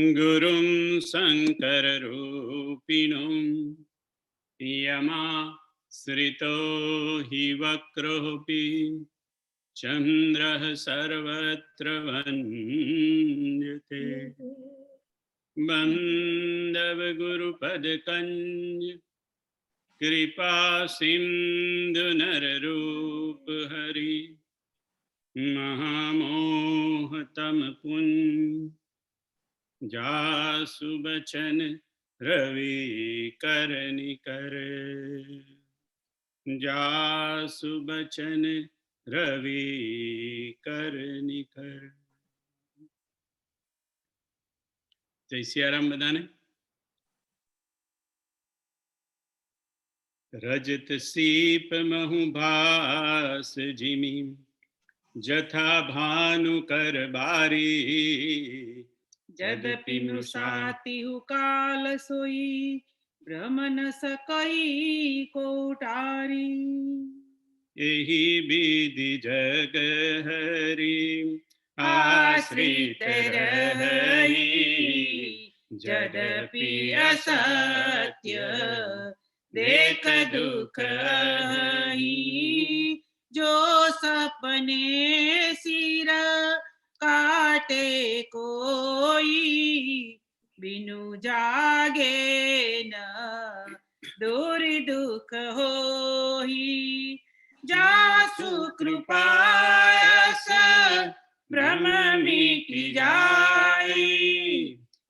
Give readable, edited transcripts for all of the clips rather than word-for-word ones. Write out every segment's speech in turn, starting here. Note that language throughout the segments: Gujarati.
गुरुं शङ्कररूपिणं यमाश्रितो हि वक्रोऽपि चन्द्रः सर्वत्र वन्द्यते। बन्धवगुरुपदकञ्ज कृपा सिन्धु नररूपहरि महामोहतमपुञ्ज जासु बचन रवि कर निकर। जासु बचन रवि कर निकर। जय सियाराम बधाने। रजत सीप महु भास जिमी जथा भानु कर बारी। जदपि मृषातिहु काल सोई भ्रमण सकई कोटारी। एहि विधि जग हरि आश्रित रहि। जदपि असत्य देख दुख ही। जो सपने सिर काटे कोई बिनु जागे न दूर दुख होई। जासु कृपायस भ्रम मिटि जाई।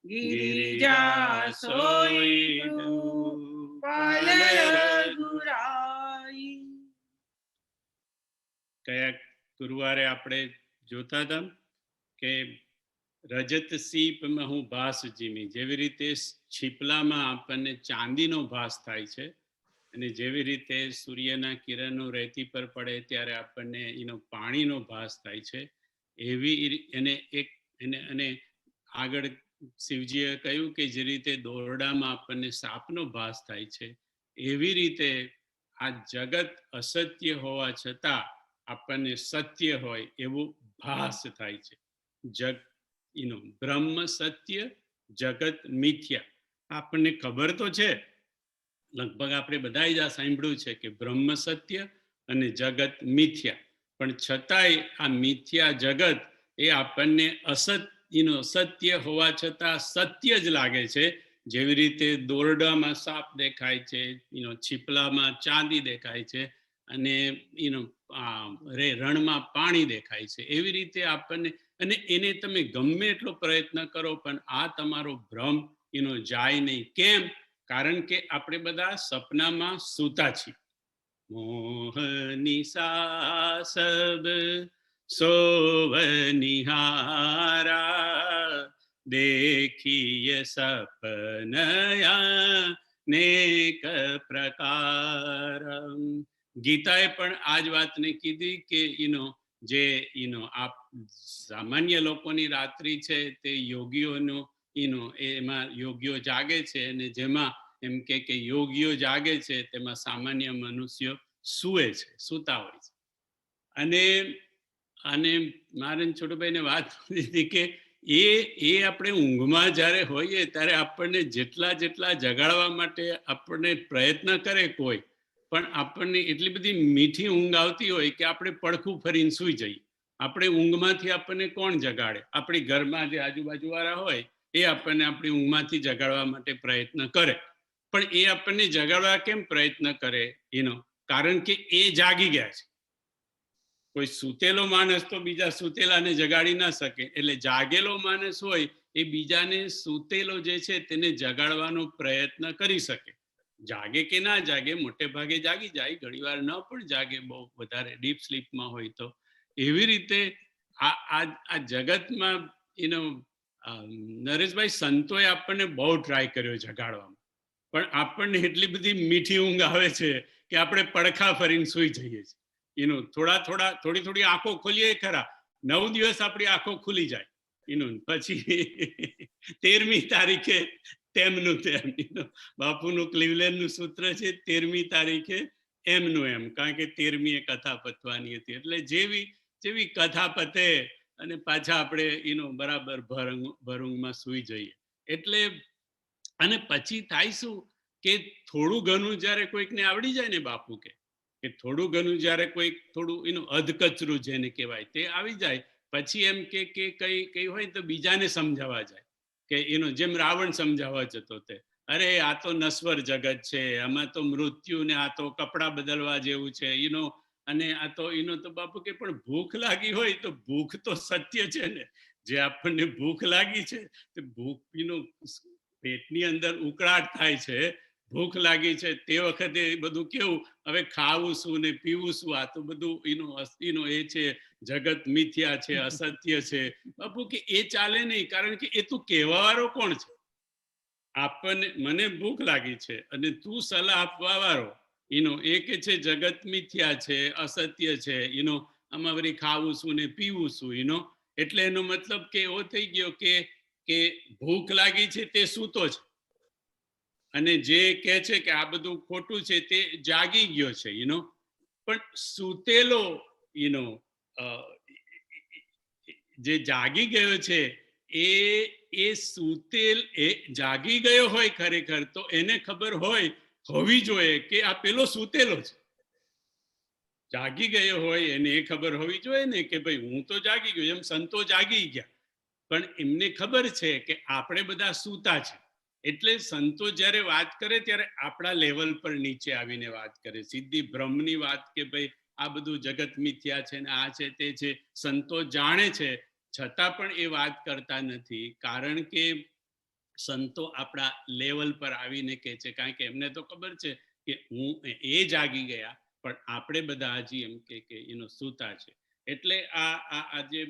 गिरिजा सोई पाल रघुराई। કયા ગુરુવારે આપણે જોતા હતા કે રજત સીપમાં હું ભાસ જીમી, જેવી રીતે છીપલામાં આપણને ચાંદીનો ભાસ થાય છે અને જેવી રીતે સૂર્યના કિરણો રેતી પર પડે ત્યારે આપણને એનો પાણીનો ભાસ થાય છે, એવી એને આગળ શિવજીએ કહ્યું કે જે રીતે દોરડામાં આપણને સાપનો ભાસ થાય છે, એવી રીતે આ જગત અસત્ય હોવા છતાં આપણને સત્ય હોય એવું ભાસ થાય છે. બ્રહ્મ સત્ય, જગત મિથ્યા. આપણને ખબર તો છે, લગભગ આપણે બધાએ જ આ સાંભળ્યું છે કે બ્રહ્મ સત્ય અને જગત મિથ્યા, પણ છતાંય આ મિથ્યા જગત એ આપણને સત્ય હોવા છતાં સત્ય જ લાગે છે. જેવી રીતે દોરડામાં સાપ દેખાય છે, છીપલામાં ચાંદી દેખાય છે અને રણમાં પાણી દેખાય છે, એવી રીતે આપણને, અને એને તમે ગમે એટલો પ્રયત્ન કરો પણ આ તમારો ભ્રમ જાય નહીં. કેમ? કારણ કે આપણે બધા સપનામાં સૂતા છીએ. મોહની સાસબ સોવનિહારા દેખીય સપનયા નેક પ્રકાર. ગીતાએ પણ આ જ વાતને કીધી કે જે આ સામાન્ય લોકોની રાત્રિ છે તે યોગીઓનો એમાં યોગીઓ જાગે છે, અને જેમાં એમ કે યોગીઓ જાગે છે તેમાં સામાન્ય મનુષ્યો સૂતા હોય છે. અને મારે છોટુભાઈને વાત હતી કે એ આપણે ઊંઘમાં જ્યારે હોઈએ ત્યારે આપણને જેટલા જગાડવા માટે આપણને પ્રયત્ન કરે કોઈ, પણ આપણને એટલી બધી મીઠી ઊંઘ આવતી હોય કે આપણે પડખું ફરીને સૂઈ જઈએ. આપણે ઊંઘમાંથી આપણને કોણ જગાડે? આપણી ઘરમાં જે આજુબાજુવાળા હોય એ આપણને આપણી ઊંઘમાંથી જગાડવા માટે પ્રયત્ન કરે, પણ એ આપણને જગાડવા કેમ પ્રયત્ન કરે? કારણ કે એ જાગી ગયા છે. કોઈ સૂતેલો માણસ તો બીજા સૂતેલાને જગાડી ના શકે, એટલે જાગેલો માણસ હોય એ બીજાને સૂતેલો જે છે તેને જગાડવાનો પ્રયત્ન કરી શકે. જાગે કે ના જાગે, મોટે ભાગે જાગી જાય, ઘણીવાર ન પણ જાગે, બહુ વધારે ડીપ સ્લીપમાં હોય તો. એવી રીતે આ જગતમાં નરેશભાઈ, સંતોએ આપણને બહુ ટ્રાય કર્યો જગાડવામાં, પણ આપણને એટલી બધી મીઠી ઊંઘ આવે છે કે આપણે પડખા ફરીને સૂઈ જઈએ છીએ. થોડી આંખો ખોલીએ ખરા, 9 દિવસ આપણી આંખો ખુલી જાય, પછી 13મી તારીખે તેમનું તેમ. બાપુનું ક્લિવલેન્ડનું સૂત્ર છે, 13મી તારીખે એમનું એમ, કારણ કે 13મી એ કથા પતવાની હતી. એટલે જેવી કથા પતે અને પાછા આપણે બરાબર ભરઊંઘમાં સૂઈ જઈએ. એટલે અને પછી થાય શું કે થોડું ઘણું જ્યારે કોઈકને આવડી જાય ને બાપુ કે થોડું ઘણું જ્યારે કોઈક થોડું અધકચરું જેને કહેવાય તે આવી જાય, પછી એમ કે કઈ હોય તો બીજાને સમજાવવા જાય કે જેમ રાવણ સમજાવવા જતો તે, અરે આ તો નશ્વર જગત છે, આમાં તો મૃત્યુ ને આ તો કપડા બદલવા જેવું છે, અને આ તો તો બાપુ કે પણ ભૂખ લાગી હોય તો ભૂખ તો સત્ય છે ને, જે આપણને ભૂખ લાગી છે તે ભૂખ પેટની અંદર ઉકળાટ થાય છે, ભૂખ લાગી છે તે વખતે બધું કેવું, હવે ખાવું શું ને પીવું શું, આ તો બધું એ છે, જગત મિથ્યા છે, અસત્ય છે. બાપુ કે એ ચાલે નહીં, કારણ કે એ તું કહેવા વાળો કોણ છે? આપણને મને ભૂખ લાગી છે અને તું સલાહ આપવા વાળો એ કે છે જગત મિથ્યા છે, અસત્ય છે, આમાં વળી ખાવું શું ને પીવું શું, એટલે એનો મતલબ કે એવો થઈ ગયો કે ભૂખ લાગી છે તે સૂતો છે, અને જે કહે છે કે આ બધું ખોટું છે તે જાગી ગયો છે. પણ સૂતેલો જે જાગી ગયો છે એ સૂતેલ એ જાગી ગયો હોય ખરેખર તો એને ખબર હોવી જોઈએ કે આ પેલો સૂતેલો છે. જાગી ગયો હોય એને એ ખબર હોવી જોઈએ ને કે ભાઈ હું તો જાગી ગયો, એમ સંતો જાગી ગયા, પણ એમને ખબર છે કે આપણે બધા સૂતા છે. એટલે સંતો જ્યારે વાત કરે ત્યારે આપણા લેવલ પર નીચે આવીને વાત કરે, સીધી બ્રહ્મની વાત કે ભાઈ આ બધું જગત મિથ્યા છે ને આ છે તે છે, સંતો જાણે છે છતાં પણ એ વાત કરતા નથી, કારણ કે સંતો આપણા લેવલ પર આવીને કહે છે, કારણ કે એમને તો ખબર છે કે હું એ જાગી ગયા પણ આપણે બધા હજી એમ કે સૂતા છે. એટલે આ જે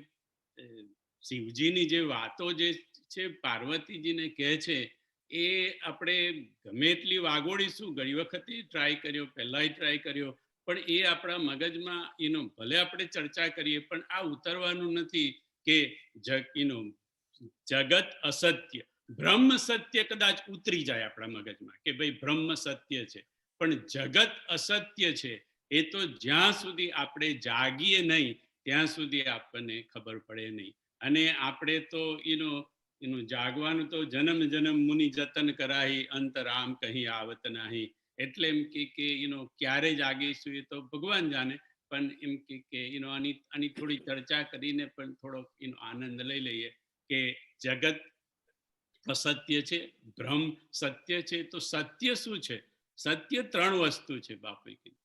શિવજીની જે વાતો જે છે પાર્વતીજીને કહે છે એ આપણે ગમે એટલી વાગોડીશું, ઘણી વખતે ટ્રાય કર્યો, પહેલાય ટ્રાય કર્યો, પણ એ આપણા મગજમાં ભલે આપણે ચર્ચા કરીએ પણ આ ઉતરવાનું નથી કે જગત અસત્ય, બ્રહ્મ સત્ય કદાચ ઉતરી જાય આપણા મગજમાં કે ભાઈ બ્રહ્મ સત્ય છે, પણ જગત અસત્ય છે એ તો જ્યાં સુધી આપણે જાગીએ નહીં ત્યાં સુધી આપણને ખબર પડે નહીં. અને આપણે તો જાગવાનું તો જન્મ જન્મ મુનિ જતન કરાહી, અંતરામ કહી આવત નાહી. એટલે એમ કે ક્યારે જાગીશું એ તો ભગવાન જાણે, પણ એમ કે આની થોડી ચર્ચા કરીને પણ થોડો આનંદ લઈ લઈએ કે જગત અસત્ય છે, બ્રહ્મ સત્ય છે. તો સત્ય શું છે? સત્ય 3 વસ્તુ છે બાપુએ કીધું.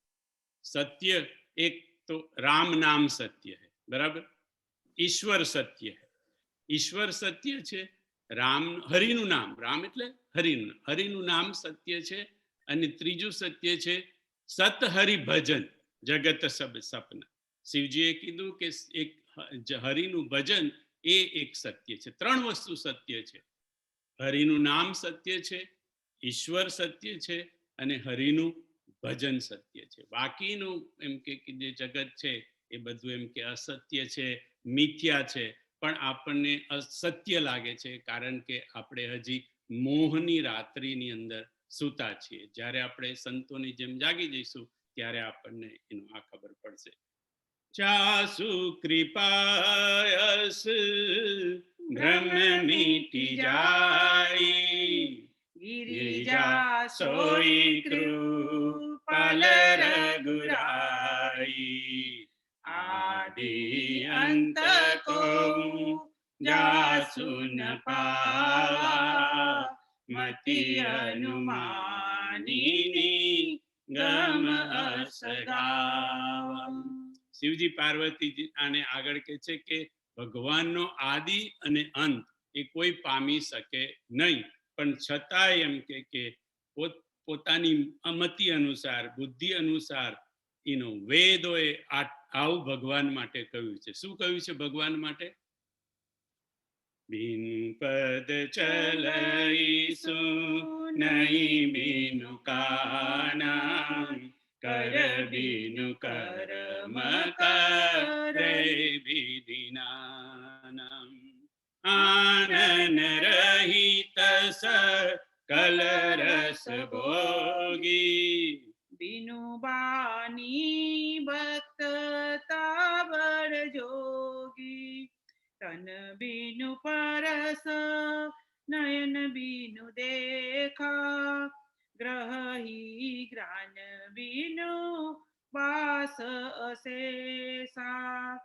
સત્ય એક તો રામ નામ સત્ય है, બરાબર, ઈશ્વર સત્ય है, ઈશ્વર સત્ય છે, હરિનું નામ, રામ એટલે હરિનું નામ સત્ય છે, અને ત્રીજું સત્ય છે સત હરિ ભજન જગત સબ સપના. શિવજીએ કીધું કે એક હરિનું ભજન એ એક સત્ય છે. 3 વસ્તુ સત્ય છે. હરિનું નામ સત્ય છે, ઈશ્વર સત્ય છે, અને હરિનું ભજન સત્ય છે. બાકીનું એમ કે જે જગત છે એ બધું એમ કે અસત્ય છે, મિથ્યા છે, પણ આપણને અસત્ય લાગે છે કારણ કે આપણે હજી મોહની રાત્રિની અંદર સૂતા છીએ. જ્યારે આપણે સંતોની જેમ જાગી જઈશું ત્યારે આપણને આ ખબર પડશે. ચાસુ કૃપાયસ ભ્રમ મીટી જાય, ગિરિજા સોઈ કૃપાલ રઘુરાઈ, આદિ અંત કો જાસુ ન પાવા, મતિ અનુમાની ગમ અસગાવા. શિવજી પાર્વતીજી આને આગળ કહે છે કે ભગવાનનો આદિ અને અંત એ કોઈ પામી શકે નહીં, પણ છતાંય એમ કે પોતાની મતિ અનુસાર, બુદ્ધિ અનુસાર વેદોએ આવું ભગવાન માટે કહ્યું છે. શું કહ્યું છે ભગવાન માટે? બિન પદ ચલઈસુ નહીં બિનુ કાના, કર બિનુ કર્મ કરે વિધિના, આનન રહિત સકલ રસ ભોગી, બિનુ બાની ભક્ત તાવર જોગી, બીનુ પરસ નયન બીનુ દેખા ગ્રહી જ્ઞાન બીનુ વાસ અશેષા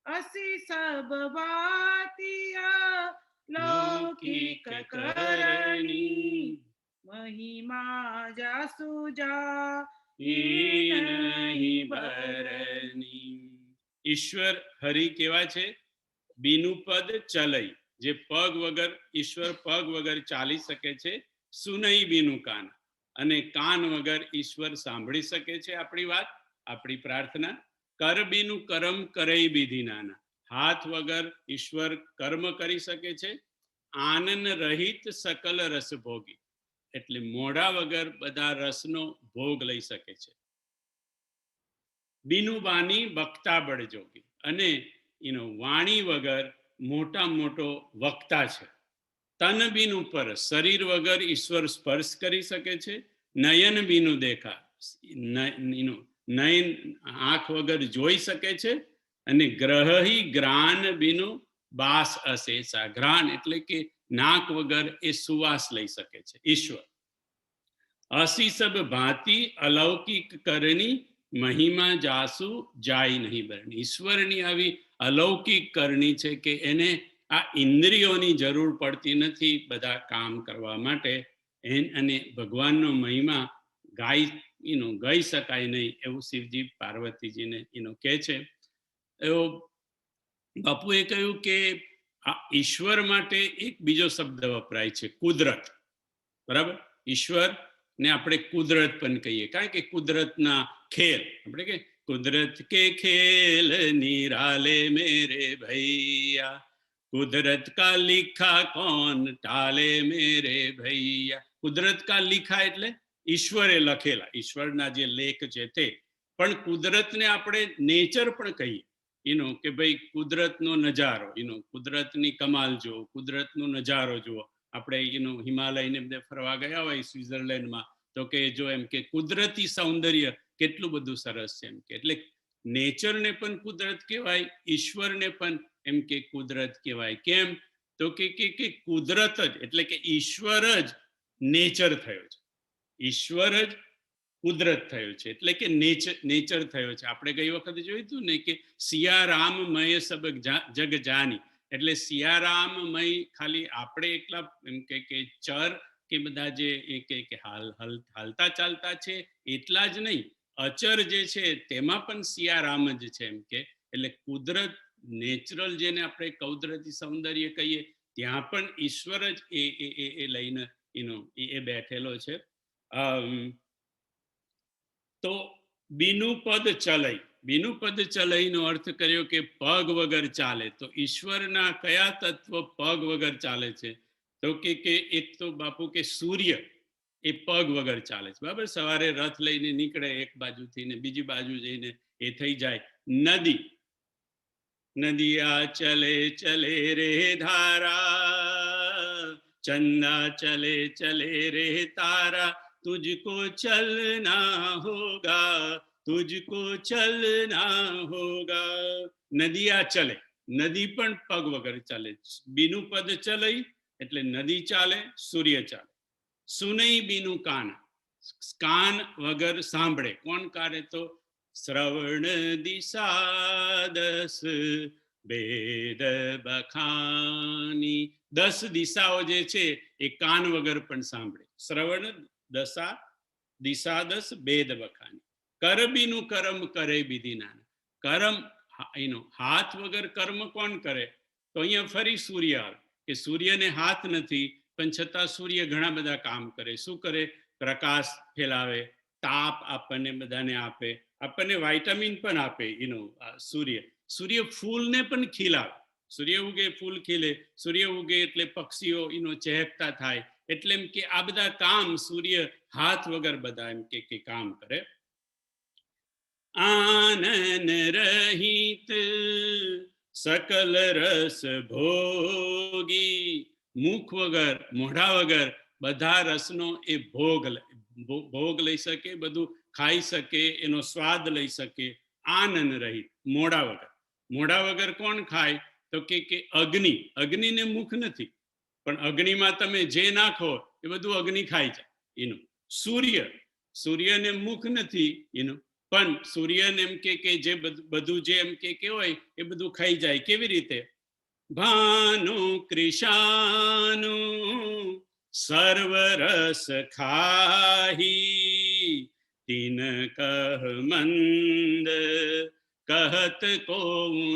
અસી સબ બાતિયા લૌકિક કરણી મહિમા જાસુ જા નહીં બરની. ઈશ્વર હરિ કેવા છે? બીનું પદ ચલઈ, જે પગ વગર, ઈશ્વર પગ વગર ચાલી શકે છે. સુનઈ બીનું કાન, અને કાન વગર ઈશ્વર સાંભળી શકે છે આપણી વાત, આપણી પ્રાર્થના. કર બીનું કરમ કરઈ બીધી નાના, હાથ વગર ઈશ્વર કર્મ કરી શકે છે. આનંદ રહિત સકલ રસ ભોગી, એટલે મોઢા વગર બધા રસનો ભોગ લઈ શકે છે. બીનું બાની વક્તા બળ જોગી, અને વાણી વગર મોટા મોટો વક્તા છે. તન બીનું પર, શરીર વગર ઈશ્વર સ્પર્શ કરી શકે છે. નયન બીનું દેખા, નયન આંખ વગર જોઈ શકે છે. અને ગ્રહી ગ્રાન બીનું બાસ અશેષા, ઘ્રાણ એટલે કે નાક વગર એ સુવાસ લઈ શકે છે ઈશ્વર. અસી સબ ભાંતિ અલૌકિક કરણી મહિમા જાસુ જાય નહીં બરણી. ઈશ્વરની આવી અલૌકિક કરણી છે કે એને આ ઇન્દ્રિયોની જરૂર પડતી નથી બધા કામ કરવા માટે. અને ભગવાનનો મહિમા ગાઈ શકાય નહીં એવું શિવજી પાર્વતીજીને કહે છે. એવો બાપુએ કહ્યું કે આ ઈશ્વર માટે એક બીજો શબ્દ વપરાય છે, કુદરત. બરાબર, ઈશ્વર ને આપણે કુદરત પણ કહીએ, કારણ કે કુદરતના ખેલ, આપણે કે કુદરત કે ખેલ નિરાલે મેરે ભૈયા, કુદરત કા લીખા કોણ ટાલે મેરે ભૈયા. કુદરત કા લીખા એટલે ઈશ્વરે લખેલા, ઈશ્વરના જે લેખ છે તે. પણ કુદરતને આપણે નેચર પણ કહીએ, કે ભાઈ કુદરતનો નજારો, કુદરતની કમાલ જુઓ, કુદરતનો નજારો જુઓ. આપણે હિમાલયને બધે ફરવા ગયા હોય સ્વિટ્ઝરલેન્ડમાં, તો કે જો એમ કે કુદરતી સૌંદર્ય કેટલું બધું સરસ છે એમ કે. એટલે નેચરને પણ કુદરત કહેવાય, ઈશ્વરને પણ એમ કે કુદરત કહેવાય. કેમ? તો કે કુદરત જ એટલે કે ઈશ્વર જ નેચર થયો છે, ઈશ્વર જ કુદરત થયો છે, એટલે કે નેચર થયો છે. આપણે ગઈ વખતે જોયું હતું ને કે સિયારામમય સબ જગ જાની, એટલે સિયારામમય ખાલી આપણે એકલા એમ કે ચર કે બધા જે કે હાલતા ચાલતા છે એટલા જ નહીં, અચર જે છે તેમાં પણ સિયારામ જ છે એમ કે. એટલે કુદરત, નેચરલ જેને આપણે કુદરતી સૌંદર્ય કહીએ, ત્યાં પણ ઈશ્વર જ એ લઈને એ બેઠેલો છે. તો બીનું પદ ચલઈ, બીનું પદ ચલઈનો અર્થ કર્યો કે પગ વગર ચાલે. તો ઈશ્વરના કયા તત્વ પગ વગર ચાલે છે? તો કે એક તો બાપુ કે સૂર્ય એ પગ વગર ચાલે છે. બરાબર, સવારે રથ લઈને નીકળે એક બાજુથી ને બીજી બાજુ જઈને એ થઈ જાય. નદી, નદિયા ચલે ચલે રે ધારા, ચંદા ચલે ચલે રે તારા, तुझको चलना होगा, तुझको चलना होगा. નદિયા ચલે, નદી પણ પગ વગર ચાલે. બીનું પદ ચલઈ એટલે નદી ચાલે, સૂર્ય ચાલે. સુનઈ બીનું કાન, કાન વગર સાંભળે. કોણ કારે? તો શ્રવણ દિશા દસ વેદ બખાની. 10 દિશાઓ જે છે એ કાન વગર પણ સાંભળે. શ્રવણ દિશા 10 વેદ બખાની. કર બીનું કર્મ કરે બીધી નાના. કર્મ હાથ વગર કર્મ કોણ કરે? તો અહીંયા ફરી સૂર્ય આવે કે સૂર્યને હાથ નથી પણ છતાં સૂર્ય ઘણા બધા કામ કરે. શું કરે? પ્રકાશ ફેલાવે, તાપ આપણને બધાને આપે, આપણને વાઇટામિન પણ આપે. સૂર્ય ફૂલને પણ ખીલાવે. સૂર્ય ઉગે ફૂલ ખીલે, સૂર્ય ઉગે એટલે પક્ષીઓ ચહેકતા થાય. એટલે એમ કે આ બધા કામ સૂર્ય હાથ વગર બધા એમ કે કામ કરે. આનન રહિત સકલ રસ ભોગી, મુખ વગર, મોઢા વગર બધા રસનો એ ભોગ લઈ શકે, બધું ખાઈ શકે, એનો સ્વાદ લઈ શકે. આનન રહિત, મોઢા વગર. મોઢા વગર કોણ ખાય? તો કે અગ્નિ, અગ્નિને મુખ નથી, પણ અગ્નિમાં તમે જે નાખો એ બધું અગ્નિ ખાઈ જાય એનું. સૂર્ય, સૂર્યને મુખ નથી એનું, પણ સૂર્યને એમ કે જે બધું જે એમ કે હોય એ બધું ખાઈ જાય. કેવી રીતે? ભાનુ કૃષાનુ સર્વરસ ખાહી, તિન કહ મંદ કહત કો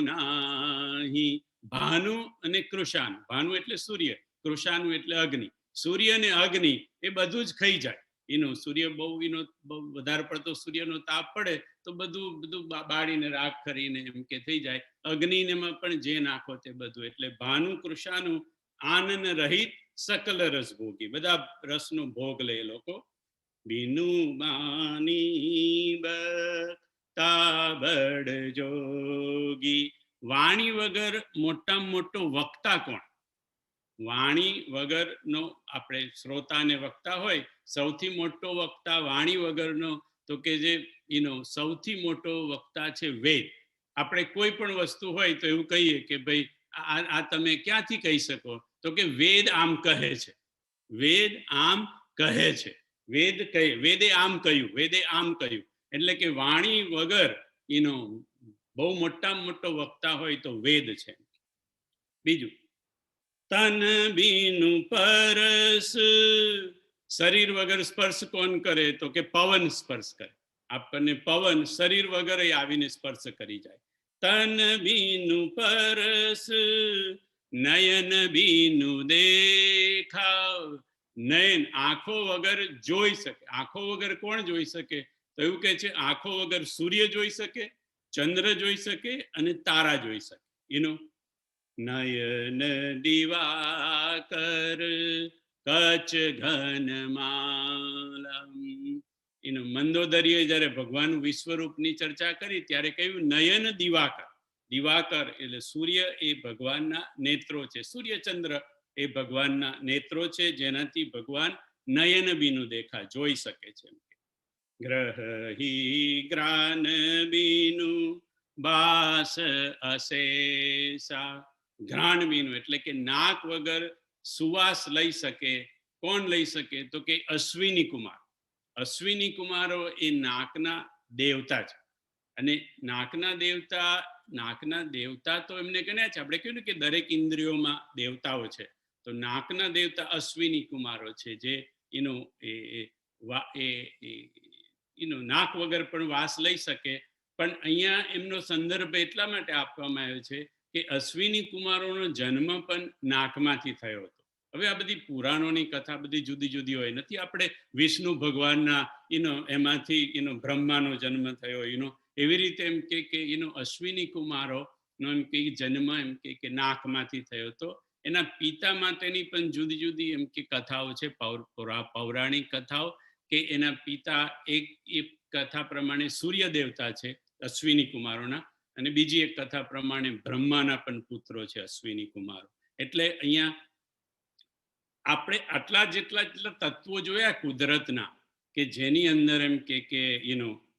નાહી. ભાનુ અને કૃષાન, ભાનુ એટલે સૂર્ય, કૃષાનુ એટલે અગ્નિ. સૂર્ય અને અગ્નિ એ બધું જ ખાઈ જાય એનું. સૂર્ય બહુ એનો બહુ વધારે પડતો સૂર્યનો તાપ પડે તો બધું બાળીને રાખ કરીને એમ કે થઈ જાય. અગ્નિમાં પણ જે નાખો તે બધું. એટલે ભાનુ કૃષાનુ આનંદ રહિત સકલ રસ ભોગી, બધા રસનો ભોગ લે લોકો. બીનુ માની બતાબડ જોગી. વાણી વગર મોટામાં મોટો વક્તા કોણ? વાણી વગરનો, આપણે શ્રોતા ને વક્તા હોય, સૌથી મોટો વક્તા વાણી વગરનો તો કે જે સૌથી મોટો વક્તા છે વેદ. આપણે કોઈ પણ વસ્તુ હોય તો એવું કહીએ કે ભાઈ આ તમે ક્યાંથી કહી શકો? તો કે વેદ આમ કહે છે, વેદ આમ કહે છે, વેદ કહે, વેદે આમ કહ્યું, વેદે આમ કહ્યું. એટલે કે વાણી વગર બહુ મોટામાં મોટો વક્તા હોય તો વેદ છે. બીજું, તન બીનું પરસ, શરીર વગર સ્પર્શ કોણ કરે? તો કે પવન સ્પર્શ કરે. આપણને પવન શરીર વગર આવીને સ્પર્શ કરી જાય. તન બીનું પરસ, નયન બીનું દેખાવ. નયન, આંખો વગર જોઈ શકે. આંખો વગર કોણ જોઈ શકે? તો એવું કે છે આંખો વગર સૂર્ય જોઈ શકે, ચંદ્ર જોઈ શકે અને તારા જોઈ શકે. નયન દિવાકર કચ ઘનમાલમ. મંદોદરીએ જ્યારે ભગવાન વિશ્વરૂપની ચર્ચા કરી ત્યારે કહ્યું નયન દિવાકર. દિવાકર એટલે સૂર્ય એ ભગવાનના નેત્રો છે, સૂર્યચંદ્ર એ ભગવાનના નેત્રો છે, જેનાથી ભગવાન નયન બીનું દેખા, જોઈ શકે છે. ગ્રહી ગ્રાન બીનું બાસ અશેષા. ઘ્રાણ બીનું એટલે કે નાક વગર સુવાસ લઈ શકે. કોણ લઈ શકે? તો કે અશ્વિની કુમાર. અશ્વિની કુમારો એ નાકના દેવતા છે. અને નાકના દેવતા તો એમને ગણ્યા છે. આપણે કહ્યું ને કે દરેક ઇન્દ્રિયોમાં દેવતાઓ છે, તો નાકના દેવતા અશ્વિની કુમારો છે, જે નાક વગર પણ વાસ લઈ શકે. પણ અહીંયા એમનો સંદર્ભ એટલા માટે આપવામાં આવ્યો છે કે અશ્વિની કુમારોનો જન્મ પણ નાકમાંથી થયો હતો. હવે આ બધી પુરાણોની કથા બધી જુદી જુદી હોય, નથી આપણે વિષ્ણુ ભગવાનના એમાંથી બ્રહ્માનો જન્મ થયો એવી રીતે એમ કે અશ્વિની કુમારો નો એમ કે જન્મ એમ કે નાકમાંથી થયો હતો. એના પિતા માટેની પણ જુદી જુદી એમ કે કથાઓ છે, પૌરાણિક કથાઓ, કે એના પિતા એક કથા પ્રમાણે સૂર્ય દેવતા છે અશ્વિની કુમારોના, અને બીજી એક કથા પ્રમાણે બ્રહ્માના પણ પુત્રો છે અશ્વિની કુમારો. એટલે અહીંયા આપણે આટલા જેટલા તત્વો જોયા કુદરતના, કે જેની અંદર એમ કે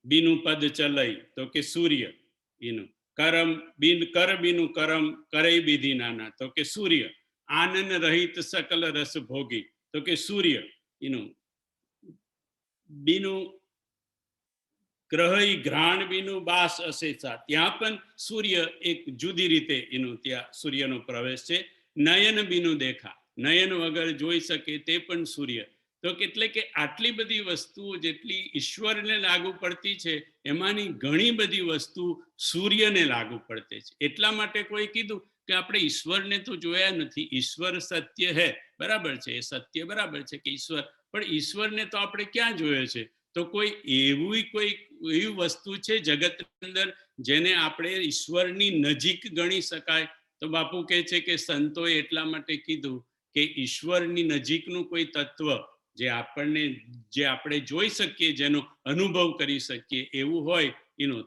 બીનું પદ ચલઈ તો કે સૂર્ય, કરમ કર બીનું કરમ કરઈ બીધી નાના તો કે સૂર્ય, આનંદ રહિત સકલ રસ ભોગી તો કે સૂર્ય, બીનું ગ્રહઈ ઘ્રાણ બીનું બાસ અશેષા, ત્યાં પણ સૂર્ય એક જુદી રીતે ત્યાં સૂર્યનો પ્રવેશ છે. નયન બીનું દેખા, નયન વગર જોઈ શકે તે પણ સૂર્ય. તો એટલે કે આટલી બધી વસ્તુઓ જેટલી ઈશ્વરને લાગુ પડતી છે, એમાંની ઘણી બધી વસ્તુ સૂર્યને લાગુ પડતી છે. એટલા માટે કોઈ કીધું કે આપણે ઈશ્વરને તો જોયા નથી, ઈશ્વર સત્ય હે, બરાબર છે, એ સત્ય બરાબર છે કે ઈશ્વર, પણ ઈશ્વરને તો આપણે ક્યાં જોયો છે? તો કોઈ એવી વસ્તુ છે જગતની અંદર જેને આપણે ઈશ્વરની નજીક ગણી શકાય? તો બાપુ કહે છે કે સંતોએ એટલા માટે કીધું કે ઈશ્વરની નજીકનું કોઈ તત્વ જે આપણે જોઈ શકીએ, જેનો અનુભવ કરી શકીએ એવું હોય,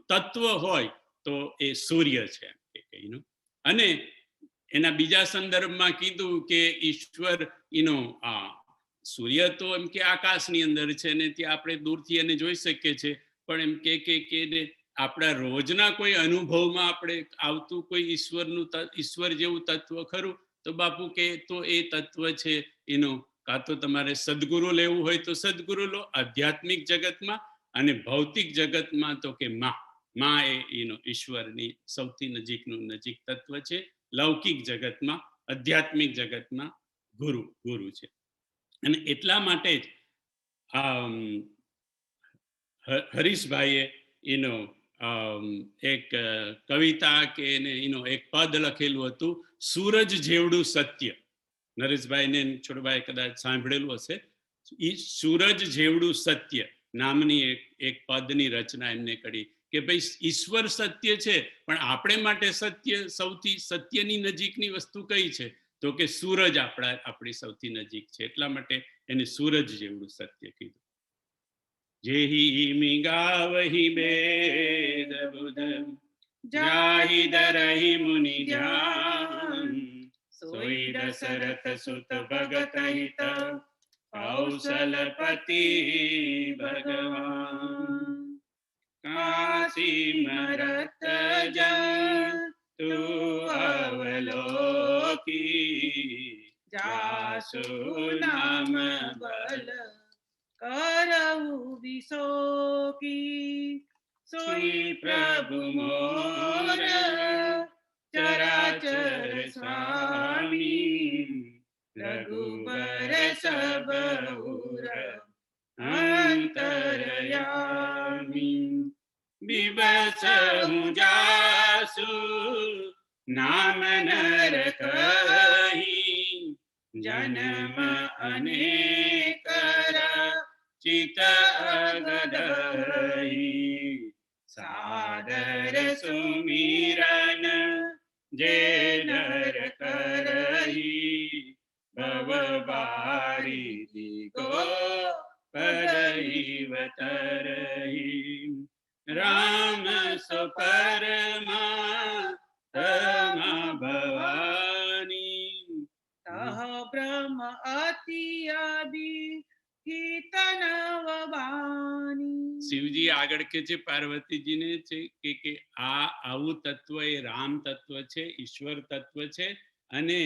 તત્વ હોય તો એ સૂર્ય છે. અને એના બીજા સંદર્ભમાં કીધું કે ઈશ્વર સૂર્ય તો એમ કે આકાશની અંદર છે ને ત્યાં આપણે દૂરથી એને જોઈ શકીએ છીએ, પણ એમ કે આપણા રોજના કોઈ અનુભવમાં આપણે આવતું કોઈ ઈશ્વર જેવું તત્વ ખરું, તો બાપુ કે તો એ તત્વ છે એનો કાં તો તમારે સદગુરુ લેવું હોય તો સદગુરુ લો આધ્યાત્મિક જગતમાં, અને ભૌતિક જગતમાં તો કે માં એ એનો ઈશ્વરની સૌથી નજીકનું નજીક તત્વ છે. લૌકિક જગતમાં, આધ્યાત્મિક જગતમાં ગુરુ છે. અને એટલા માટે જ હરીશભાઈએ એનો એક કવિતા કે એનો એક પદ લખેલું હતું, સૂરજ જેવડું સત્ય. નરેશભાઈને છોડભાઈ કદાચ સાંભળેલું હશે. સૂરજ જેવડું સત્ય નામની એક પદની રચના એમને કરી કે ભાઈ ઈશ્વર સત્ય છે, પણ આપણે માટે સત્ય સૌથી સત્યની નજીકની વસ્તુ કઈ છે, તો કે સૂરજ આપણી સૌથી નજીક છે. એટલા માટે એને સૂરજ જેવડું સત્ય કીધું. જેહી મિગાવહી વેદ બુધ જાહી દરહી મુનિ ધ્યાન, સોઈ દશરથ સુત ભગત હિત કૌશલપતિ ભગવાન. કાશી મરત જન તું અવલોકી, જાસુ નામ બલ કરવું વિશોકી. સોઈ પ્રભુ મોર ચરાચર સ્વામી, રઘુબર સબઉર અંતરયામી. બિબસ હું જાસુ નામ નર કહી, જન્મ અનેકર ચિત અગદહી. સાદર સુમિરન જે નર કરહી, ભવ બારી ગો પદૈવ તરહી. રામ સો પરમા ભવાની, તહ બ્રહ્મ અતિ અભિહિતનવવાની. શિવજી આગળ કે છે પાર્વતીજીને છે કે આવું તત્વ એ રામ તત્વ છે, ઈશ્વર તત્વ છે. અને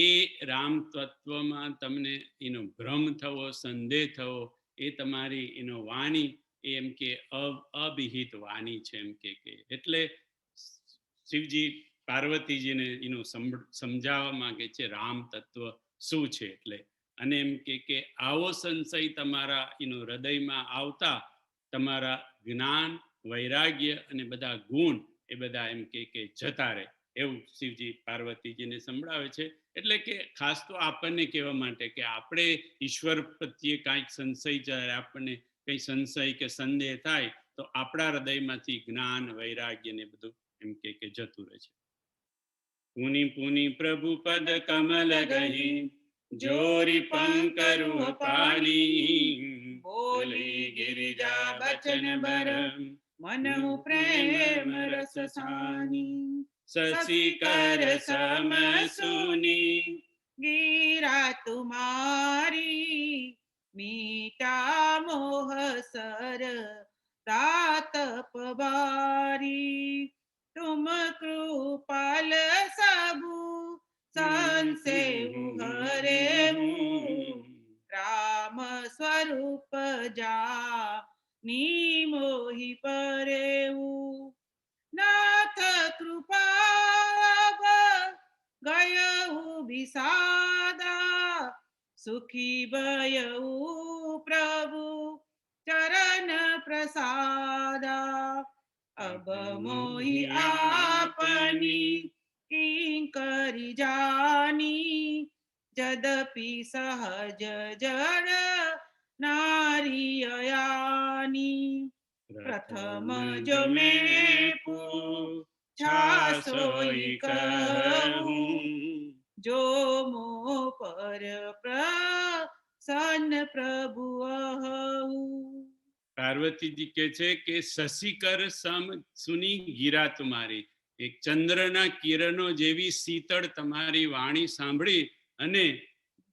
એ રામ તત્વમાં તમને એનો ભ્રમ થવો, સંદેહ થવો, એ તમારી એનો વાણી એમ કે અભિહિત વાણી છે એમ કે. એટલે શિવજી પાર્વતીજીને એનું સમજાવવા માંગે છે રામ તત્વ શું છે. એટલે અને એમ કે આવો સંશય તમારા એનો હૃદયમાં આવતા તમારા જ્ઞાન, વૈરાગ્ય અને બધા ગુણ એ બધા એમ કે જતા રહે, એવું શિવજી પાર્વતીજીને સંભળાવે છે. એટલે કે ખાસ તો આપણને કહેવા માટે કે આપણે ઈશ્વર પ્રત્યે કાંઈક સંશય, જ્યારે આપણને કંઈ સંશય કે સંદેહ થાય તો આપણા હૃદયમાંથી જ્ઞાન, વૈરાગ્ય ને બધું એમ કે જતું રહે છે. પુની પુની પ્રભુ પદ કમલ ગહી, જોરી પંકરુ પાની. બોલી ગિરિજા બચન બર, મનહુ પ્રેમ રસ સાની. શશી કર સમ સુની, ગીરા તુમારી. મીટા મોહ સર તાતપ બારી. तुम कृपाल सबु संसेवु हरे मुँ, राम स्वरूप जा नी मोहि परेऊ. नाथ कृपा गयऊ विषादा, सुखी भयऊ प्रभु चरण प्रसादा. अब मोहि आपनी किंकरि जानी, यद्यपि सहज जड़ नारी अयानी. प्रथम जो मैं पूछा सोई कहूँ, जो मोह पर प्रसन्न प्रभु अहूँ. પાર્વતીજી કે છે કે શશિકર સમ સુની ગીરા તુમારી, એક ચંદ્રના કિરણો જેવી શીતળ તમારી વાણી સાંભળી અને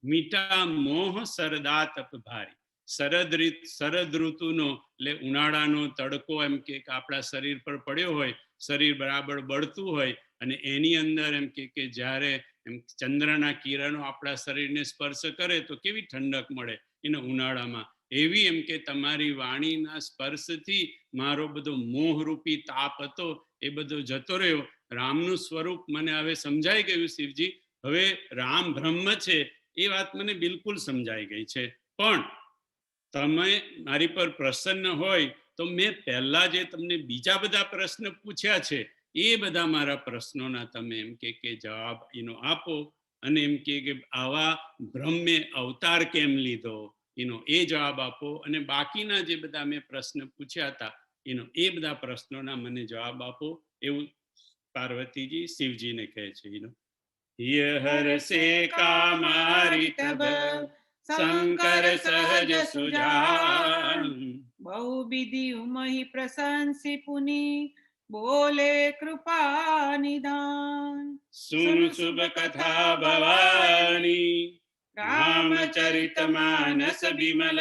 મીઠા મોહ સરદા તપ ભારી. શરદ ઋતુનો એટલે ઉનાળાનો તડકો એમ કે આપણા શરીર પર પડ્યો હોય, શરીર બરાબર બળતું હોય, અને એની અંદર એમ કે જ્યારે એમ ચંદ્રના કિરણો આપણા શરીરને સ્પર્શ કરે તો કેવી ઠંડક મળે એનો ઉનાળામાં, એવી એમ કે તમારી વાણીના સ્પર્શથી મારો બધો મોહરૂપી તાપ હતો એ બધો જતો રહ્યો. રામનું સ્વરૂપ મને હવે સમજાઈ ગયું શિવજી. હવે રામ બ્રહ્મ છે એ વાત મને બિલકુલ સમજાઈ ગઈ છે. પણ તમે મારી પર પ્રસન્ન હોય તો મેં પહેલા જે તમને બીજા બધા પ્રશ્ન પૂછ્યા છે એ બધા મારા પ્રશ્નોના તમે એમ કે જવાબ એનો આપો, અને એમ કે આવા બ્રહ્મે અવતાર કેમ લીધો એનો એ જવાબ આપો, અને બાકીના જે બધા મેં પ્રશ્ન પૂછ્યા હતા એનો એ બધા પ્રશ્નોના મને જવાબ આપો. એવું પાર્વતીજી શિવજીને કહે છે. ય હરસે કામારી તબ શંકર સહજ સુજાન, બહુવિધિ ઉમહી પ્રશંસી પુનિ બોલે કૃપા નિધાન. સુન શુભ કથા ભવાની રામચરિત માનસ બિમલ,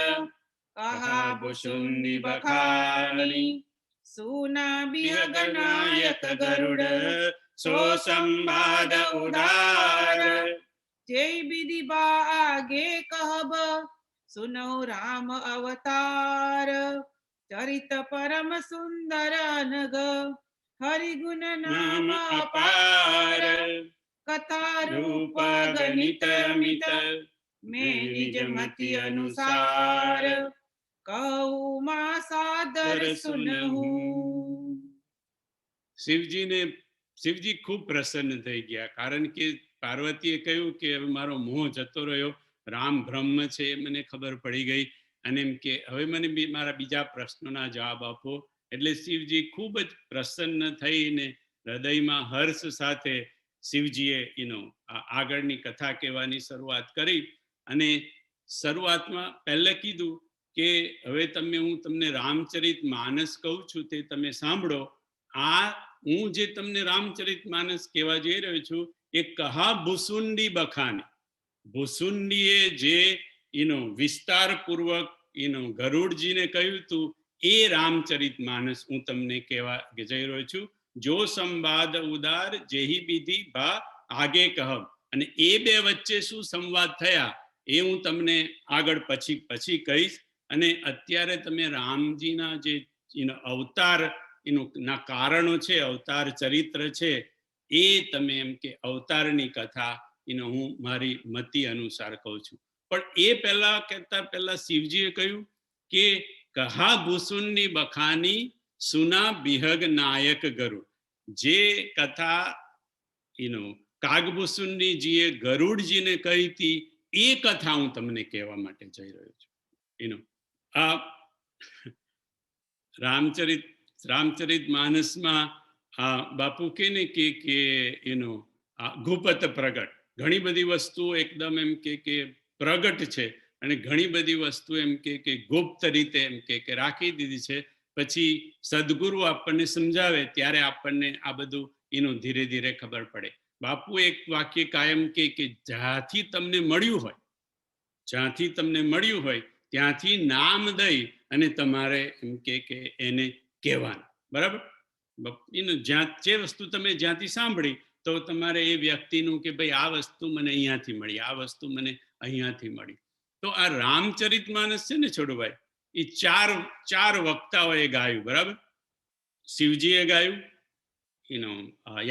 કહા ભુસુંડી બખાની સુના બિહગ નાયક ગરુડ સો સંવાદ ઉદાર. જય વિધિ બાગે કહબ સુનો રામ અવતાર. ચરિત પરમ સુંદર અનગ હરિગુણ નામ અપાર. કથા રૂપ ગણિત મિત મેં નિજ મતિ અનુસાર. કહું માં સાદર સુનહું. શિવજી ખૂબ પ્રસન્ન થઈ ગયા, કારણ કે પાર્વતીએ કહ્યું કે હવે મારો મોહ જતો રહ્યો, રામ બ્રહ્મ છે એ મને ખબર પડી ગઈ, અને એમ કે હવે મને મારા બીજા પ્રશ્નોના જવાબ આપો. એટલે શિવજી ખૂબ જ પ્રસન્ન થઈને હૃદયમાં હર્ષ સાથે શિવજીએ આગળની કથા કહેવાની શરૂઆત કરી. અને શરૂઆતમાં પહેલે કીધું કે હવે હું તમને રામચરિત માનસ કહું છું તે તમે સાંભળો. આ હું જે તમને રામચરિત માનસ કહેવા જઈ રહ્યો છું એ કહા ભુસુંડી બખાની. ભુસુંડીએ જે વિસ્તારપૂર્વક ગરુડજીને કહ્યું હતું એ રામચરિત માનસ હું તમને કહેવા જઈ રહ્યો છું. જો સંવાદ ઉદાર જેહી વિધિ ભા આગે કહબ. અને એ બે વચ્ચે શું સંવાદ થયા એ હું તમને આગળ પછી કહીશ. અને અત્યારે તમે રામજીના જે અવતાર ના કારણો છે, અવતાર ચરિત્ર છે, એ તમે એમ કે અવતારની કથા હું મારી મતિ અનુસાર કહું છું. પણ એ પહેલા શિવજીએ કહ્યું કે કહા ભૂસુંડી બખાની સુના બિહગ નાયક ગરુડ. જે કથા કાગભૂસુંડીજીએ ગરુડજીને કહી હતી એ કથા હું તમને કહેવા માટે જઈ રહ્યો છું. આ રામચરિત માનસમાં બાપુ કે ને કે ગુપત પ્રગટ, ઘણી બધી વસ્તુઓ એકદમ એમ કે પ્રગટ છે, અને ઘણી બધી વસ્તુ એમ કે ગુપ્ત રીતે એમ કે રાખી દીધી છે. પછી સદગુરુ આપણને સમજાવે ત્યારે આપણને આ બધું ધીરે ધીરે ખબર પડે. બાપુ એક વાક્ય કાયમ કે જ્યાંથી તમને મળ્યું હોય ત્યાંથી નામ દઈ અને તમારે એમ કે એને કહેવાનું. બરાબર? જે વસ્તુ તમે જ્યાંથી સાંભળી તો તમારે એ વ્યક્તિનું કે ભાઈ આ વસ્તુ મને અહીંયાથી મળી, આ વસ્તુ મને અહીંયાથી મળી. તો આ રામચરિત માનસ છે ને છોડુભાઈ, એ ચાર વક્તાઓએ ગાયું. બરાબર? શિવજીએ ગાયું,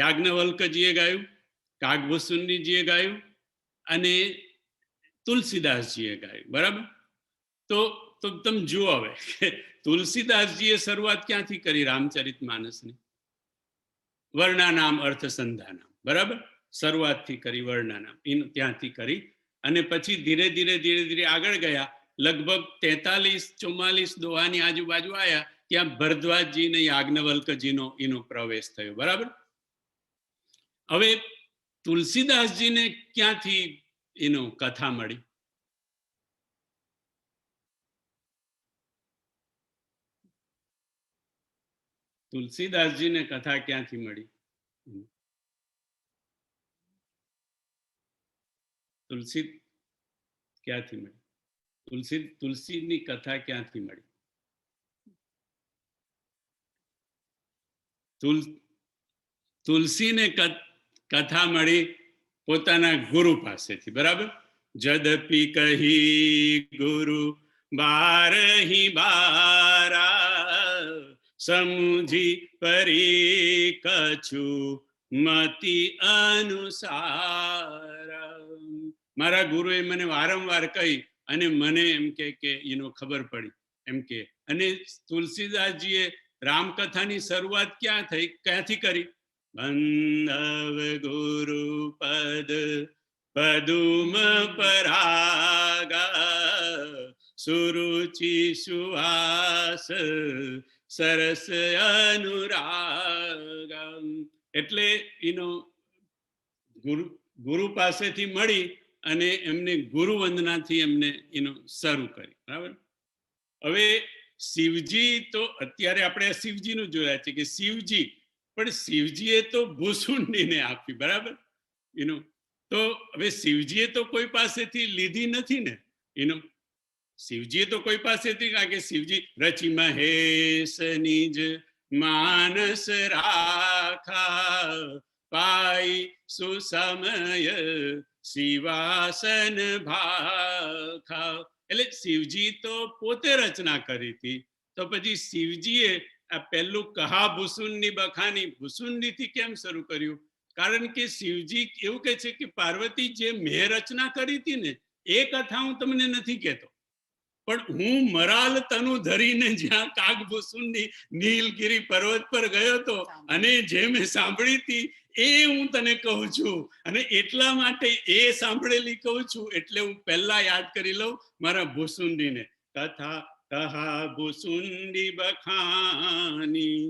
યાજ્ઞવલ્કજીએ ગાયું, કાગભૂસુંડીજીએ ગાયું, અને તુલસીદાસજીએ ગાયું. બરાબર? તો તમે જુઓ હવે તુલસીદાસજીએ શરૂઆત ક્યાંથી કરી રામચરિત માનસની? વર્ણાનામ અર્થ સંધાનામ. બરાબર? શરૂઆતથી કરી વર્ણાનામ, ત્યાંથી કરી. અને પછી ધીરે ધીરે આગળ ગયા. લગભગ 43-44 દોહાની આજુબાજુ આવ્યા ત્યાં ભરદ્વાજજી ને યાજ્ઞવલ્કજીનો પ્રવેશ થયો. બરાબર? હવે તુલસીદાસજીને ક્યાંથી કથા મળી? તુલસીદાસજીને કથા ક્યાંથી મળી? તુલસી ક્યાંથી મળી? તુલસીની કથા ક્યાંથી મળી? તુલસીને કથા મળી પોતાના ગુરુ પાસેથી, બરાબર. જદપી કહી ગુરુ બારહી બારા, સમજી પરી કછુ મતિ અનુસાર. મારા ગુરુએ મને વારંવાર કહી અને મને એમ કે ખબર પડી એમ કે. અને તુલસીદાસજીએ રામકથાની શરૂઆત ક્યાંથી કરી? બંધવ ગુરુ પદ પદુમ પરાગા, સુરુચિ સુવાસ સરસ અનુરાગ. એટલે ગુરુ પાસેથી મળી અને એમને ગુરુ વંદનાથી એમને શરૂ કરી, બરાબર. હવે શિવજી તો અત્યારે આપણે શિવજીનું જોયા છે કે શિવજી, પણ શિવજીએ તો ભૂસુંડીને આપી, બરાબર. તો હવે શિવજીએ તો કોઈ પાસેથી લીધી નથી ને. શિવજીએ તો કોઈ પાસેથી, કારણ કે શિવજી રચી મહેશ નિજ માનસ રાખા, પાઈ સુસમય શિવાસન ભાખા. એટલે શિવજી તો પોતે રચના કરી હતી, તો પછી શિવજીએ આ પહેલું કહા ભૂસુંડી બખાની ભૂસુંડીથી કેમ શરૂ કર્યું? કારણ કે શિવજી એવું કહે છે કે પાર્વતી જે મેં રચના કરી હતી ને એ કથા હું તમને નથી કહેતો, પણ હું મરાલ તનુ ધરીને જ્યાં કાગ ભૂસુંડી નીલગિરી પર્વત પર ગયો હતો અને જે મેં સાંભળી હતી એ હું તને કહું છું. અને એટલા માટે એ સાંભળેલી કહું છું, એટલે હું પહેલા યાદ કરી લઉં મારા ભૂસુંડીને. કથા કહા ભૂસુંડી બખાની,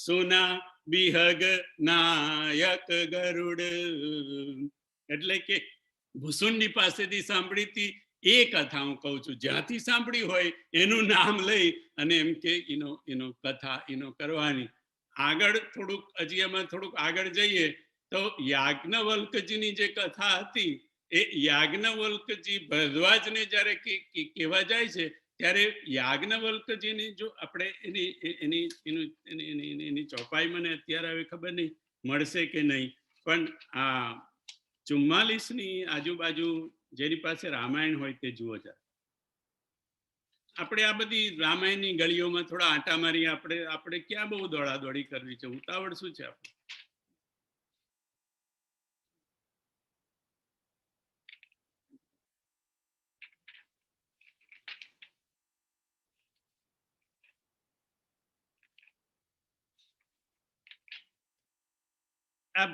સુના બિહગ નાયક ગરુડ. એટલે કે ભૂસુંડી પાસેથી સાંભળી હતી એ કથા હું કહું છું. જ્યાંથી સાંભળી હોય એનું નામ લઈ અને એમ કે કથા કરવાની. આગળ થોડુંક હજી એમાં થોડુંક આગળ જઈએ તો યાજ્ઞવલ્કજીની જે કથા હતી એ યાજ્ઞવલ્કજી ભરદ્વાજને જ્યારે કહેવા જાય છે ત્યારે યાજ્ઞવલ્કજીની જો આપણે એની ચોપાઈ મને અત્યારે હવે ખબર નહીં મળશે કે નહીં, પણ આ 44ની આજુબાજુ જેની પાસે રામાયણ હોય તે જુઓ જરા. આપણે આ બધી રામાયણની ગળીઓમાં થોડા આંટા મારી આપણે ક્યાં બહુ દોડાદોડી કરવી છે? ઉતાવળ શું છે આપણે? આ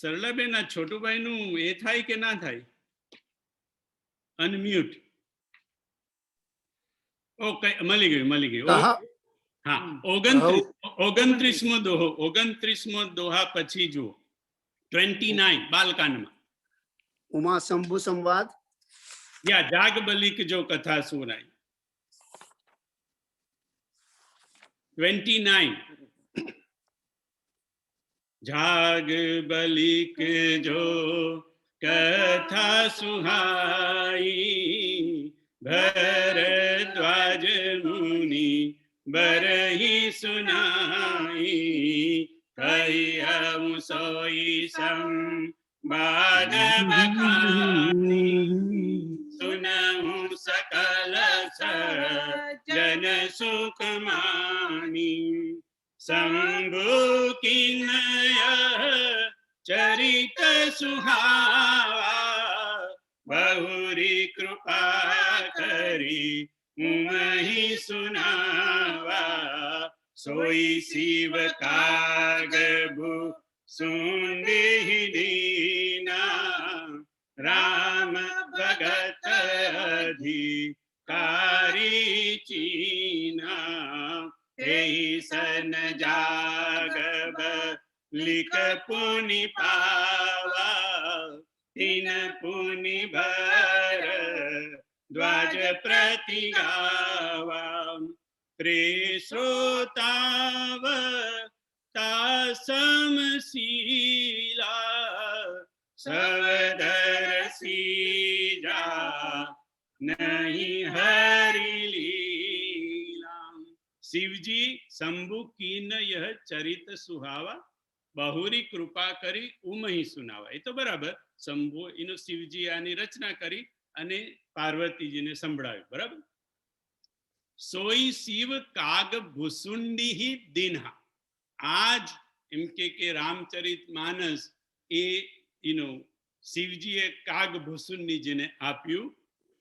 સરલાબેન, આ છોટુભાઈ નું એ થાય કે ના થાય? અનમ્યુટ. ઓકે, મળી ગયું. હા, 29મો દોહા પછી જુઓ 29 બાલકાંડમાં. ઉમા શંભુ સંવાદ. યા જાગ બલિક જો કથા સુનાઈ. 29 જાગ બલિક જો કથા સુહાઈ, ભરદ્વાજ મુનિ બરહી સુનાઈ, કહી હમ સોઈ સંવાદ બખાની, સુનહું સકલ જન સુખ માની, શંભુ કિનય ચરિત સુહાવા, બહુરી કૃપા કરી મહી સુનાવા, સોઈ શિવ કાગ ભૂસુંડી દીના, રામ ભગત અધિકારી ચીના, તેહી સન જાગ બલિક પુનિ પાવા, તિન પુનિ ભર દ્વાજ પ્રતિ ગાવા, ત્રિશ્રોતાવ તાસમ શીલા, સવદર સીજા નહીં હરી લીલા. શિવજી શંભુ કીન યહ ચરિત સુહાવા, બહુરી કૃપા કરી ઉમહી સુનાવા. એ તો બરાબર, શંભુ એનો શિવજી આની રચના કરી અને પાર્વતીજીને સંભળાવ્યું, બરાબર. સોઈ શિવ કાગ ભૂસુંડી દિન્હા. આજ એમ કે રામચરિત માનસ એ શિવજીએ કાગ ભૂસુંડીજીને આપ્યું.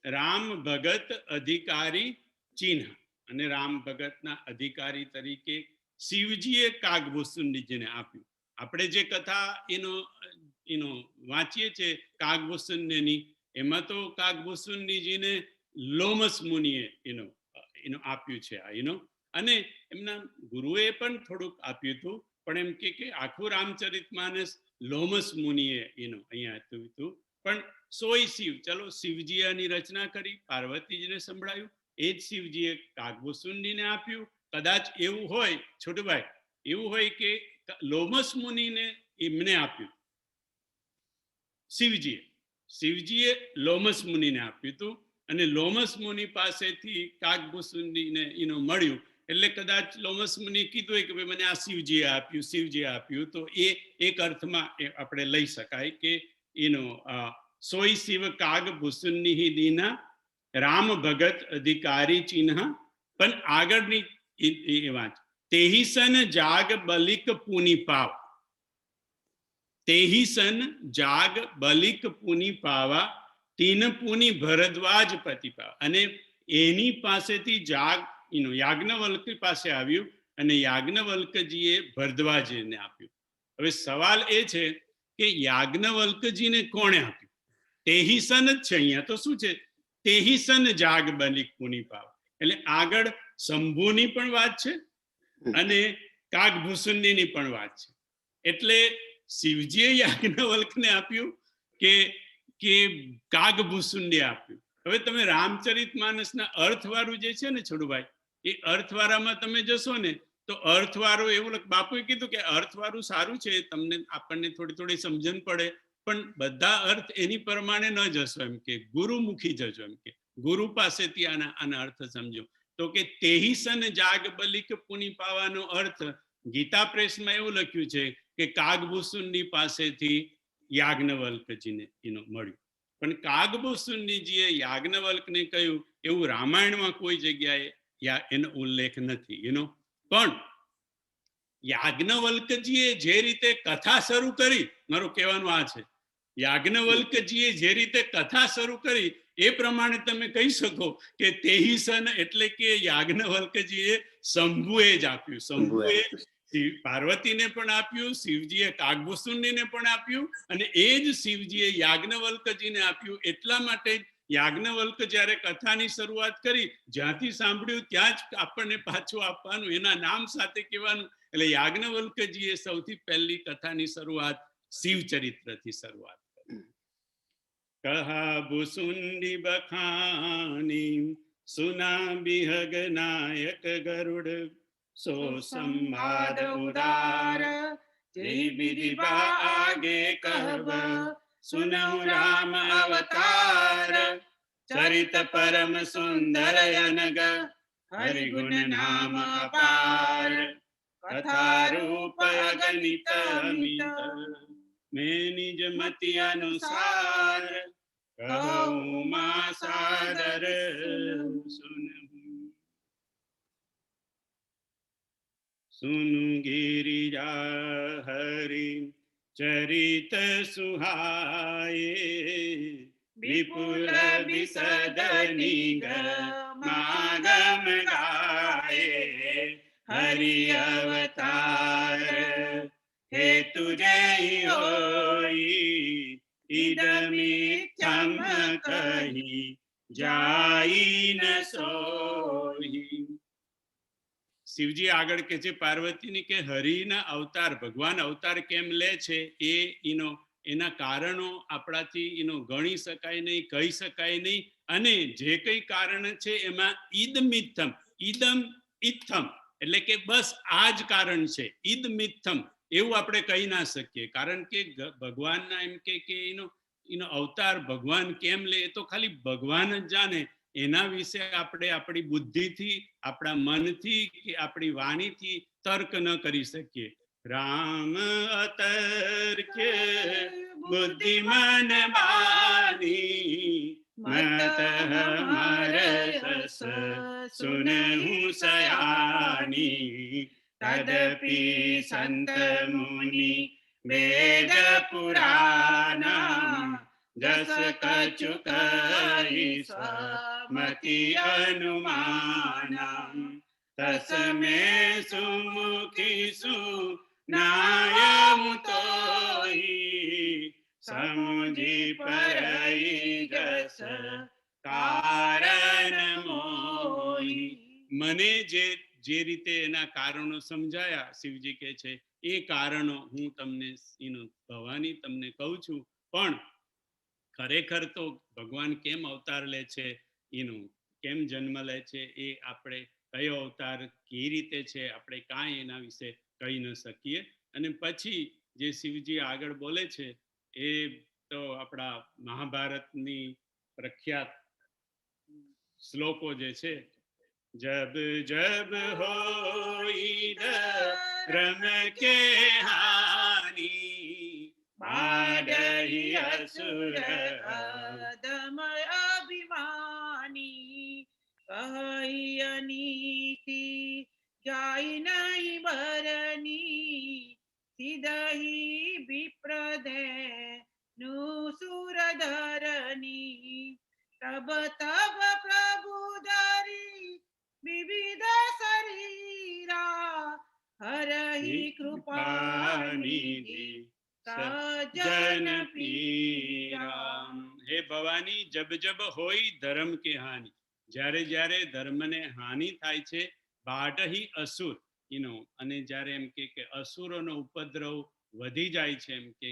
રામ ભગત અધિકારી ચિહ્ન, અને રામ ભગતના અધિકારી તરીકે શિવજીએ કાગ ભૂસુંડીજીને આપ્યું. આપણે જે કથા એનો વાંચીએ છીએ કાગભૂષણની, એમાં તો કાગભૂષણજીને લોમસ મુનિએ એનો આપ્યું છે આ અને એમના ગુરુએ પણ થોડુંક આપ્યું હતું, પણ એમ કે આખું રામચરિત માનસ લોમસ મુનિએ અહીંયા આપ્યું હતું. પણ સોય શિવ, ચલો શિવજીએ આની રચના કરી, પાર્વતીજીને સંભળાયું, એ જ શિવજીએ કાગભૂષણજીને આપ્યું. કદાચ એવું હોય છોટુભાઈ, એવું હોય કે લોમસ મુનિને એમને આપ્યું, શિવજીએ લોમસ મુનિને આપ્યું હતું, અને લોમસ મુનિ પાસેથી કાગભૂષણજીને મળ્યું. એટલે કદાચ લોમસ મુનિ કીધું હોય કે ભાઈ મને આ શિવજીએ આપ્યું, તો એ એક અર્થમાં આપણે લઈ શકાય કે સોય શિવ કાગભૂષણની દીના રામ ભગત અધિકારી ચિહ્ન. પણ આગળની એ વાંચ. તેહી સન જાગ બલિક પુની પાવ, તેહી સન જાગ બલિક પુની પાવા, તીન પુની ભરદ્વાજ પતિ પાવા. અને એની પાસેથી જાગ યાજ્ઞવલ્ક પાસે આવ્યું, અને યાજ્ઞવલ્કજીએ ભરદ્વાજને આપ્યું. હવે સવાલ એ છે કે યાજ્ઞવલ્કજીને કોણે આપ્યું? તેહી સન જ છે અહીંયા, તો શું છે? તેહી સન જાગ બલિક પુની પાવા. એટલે આગળ શંભુની પણ વાત છે અને કાગભૂષણની પણ વાત છે. એટલે શિવજીએ યાજ્ઞવલ્કને આપ્યું કે કાગભૂષણને આપ્યું? હવે તમે રામચરિત માનસના અર્થવાળું જે છે ને છોડુભાઈ, એ અર્થવાળામાં તમે જશો ને તો અર્થવાળું એવું, બાપુએ કીધું કે અર્થવાળું સારું છે, તમને આપણને થોડી સમજણ પડે, પણ બધા અર્થ એની પ્રમાણે ન જશો, એમ કે ગુરુમુખી જજો, એમ કે ગુરુ પાસેથી આના અર્થ સમજો. તો કે તેહી સન જાગ બલિક પુની પાવાનો અર્થ ગીતા પ્રેસમાં એવું લખ્યું છે કે કાગભૂષણની પાસેથી યાજ્ઞવલ્કજીને મળ્યું. પણ કાગભૂષણજીએ યાજ્ઞવલ્કને કહ્યું એવું રામાયણમાં કોઈ જગ્યાએ એનો ઉલ્લેખ નથી. પણ યાજ્ઞવલ્કજીએ જે રીતે કથા શરૂ કરી, મારું કહેવાનું આ છે, યાજ્ઞવલ્કજીએ જે રીતે કથા શરૂ કરી એ પ્રમાણે તમે કહી શકો કે તેહી સન એટલે કે યાજ્ઞવલ્કજીએ શંભુએ જ આપ્યું. શંભુએ પાર્વતીને પણ આપ્યું, શિવજીએ કાગભૂષણને પણ આપ્યું, અને એ જ શિવજીએ યાજ્ઞવલ્કજીને આપ્યું. એટલા માટે યાજ્ઞવલ્ક જ્યારે કથાની શરૂઆત કરી, જ્યાંથી સાંભળ્યું ત્યાં જ આપણને પાછું આપવાનું, એના નામ સાથે કહેવાનું. એટલે યાજ્ઞવલ્કજીએ સૌથી પહેલી કથાની શરૂઆત શિવચરિત્રથી શરૂઆત કરી. કહા ભૂસુંડી બખાની, સુના બિહગ નાયક ગરુડ, સો સંવાદ ઉદાર જય વિધિ આગે કહબ, સુનહુ રામ અવતાર, ચરિત પરમ સુંદર અનગ, હરિગુણ નામ અપાર, કથા રૂપ અગણિત અમિત, મેં નિજ મતિ અનુસાર, કહું મા સાદર સુનહુ. સુनु गिरिजा हरि चरित सुहाए, विपुल विसदनी मागम गाए, हरि अवतार हेतु जय होई, इदमिथ्यम कही जाई न सोही. શિવજી આગળ કે છે પાર્વતીની કે હરિના અવતાર, ભગવાન અવતાર કેમ લે છે એના કારણો આપણાથી ગણી શકાય નહીં, કહી શકાય નહીં. અને જે કઈ કારણ છે એમાં ઈદમિથમ, ઈદમ ઇથમ એટલે કે બસ આ જ કારણ છે, ઈદમિથમ એવું આપણે કહી ના શકીએ. કારણ કે ભગવાનના એમ કે એનો અવતાર ભગવાન કેમ લે એ તો ખાલી ભગવાન જ જાણે. એના વિશે આપણે આપણી બુદ્ધિથી, આપણા મનથી કે આપણી વાણીથી તર્ક ન કરી શકીએ. રામ અતર્ક્ય બુદ્ધિમાન માની મત હમારસ સુનહુ સયાની તદપી સંત મુનિ વેદ પુરાના જસ કછુ કહી સ્વમતિ અનુમાનમ તસ્મે સુમુખી સુ નાયમ તોહી સમુજી પરઈ જસ કારણ મોહી. મને જે રીતે એના કારણો સમજાયા, શિવજી કહે છે એ કારણો હું તમને ભવાની તમને કહું છું. પણ ખરેખર તો ભગવાન કેમ અવતાર લે છે, એનું કેમ જન્મ લે છે, એ આપણે કયો અવતાર કેવી રીતે છે આપણે કાંઈ એના વિશે કહી ન શકીએ. અને પછી જે શિવજી આગળ બોલે છે એ તો આપણા મહાભારતની પ્રખ્યાત શ્લોકો જે છે. જબ જબ હોઈ ધર્મ કે હાની બાડહી અસુર અધમ અભિમાની કહી અનીતિ જાય નહીં બરની સિદહી વિપ્રદે નું સુરધરની તબ તબ પ્રભુ ધરી વિવિધ શરીરા હરહી કૃપા નિધિ સજ્જન પીરા. હે ભવાની, જબ જબ હોય ધર્મ કે હાનિ, જ્યારે જ્યારે ધર્મને હાનિ થાય છે, બાઢહી અસુર અને જ્યારે એમ કે અસુરોનો ઉપદ્રવ વધી જાય છે, એમ કે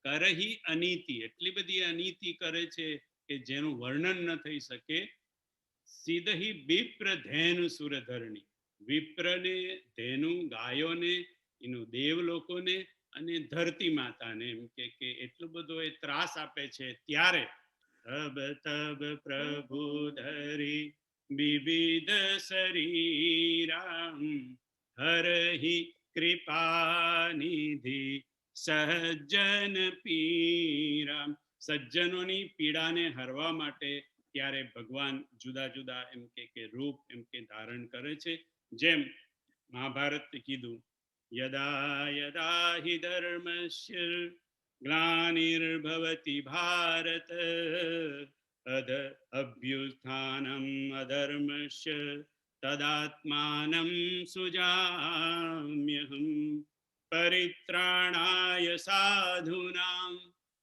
કરહી અનીતિ, એટલી બધી અનીતિ કરે છે કે જેનું વર્ણન ન થઈ શકે. સીધહી વિપ્ર ધેનુ સુરધરણી, વિપ્રને, ધેનુ ગાયોને, દેવ લોકોને અને ધરતી માતાને એમ કે એટલો બધો એ ત્રાસ આપે છે. ત્યારે તબ તબ પ્રભુ ધરી વિવિધ શરીરામ હરહી કૃપા નિધિ સજ્જન પીરામ. સજ્જનોની પીડાને હરવા માટે ત્યારે ભગવાન જુદા જુદા એમ કે રૂપ એમ કે ધારણ કરે છે. જેમ મહાભારત કીધું, યદા યદા હિ ધર્મસ્ય ગ્લાનિર્ભવતિ ભારત અધ અભ્યુત્થાનમ અધર્મસ્ય તદાત્માનમ સુજામ્યહમ પરિત્રાણાય સાધૂનાં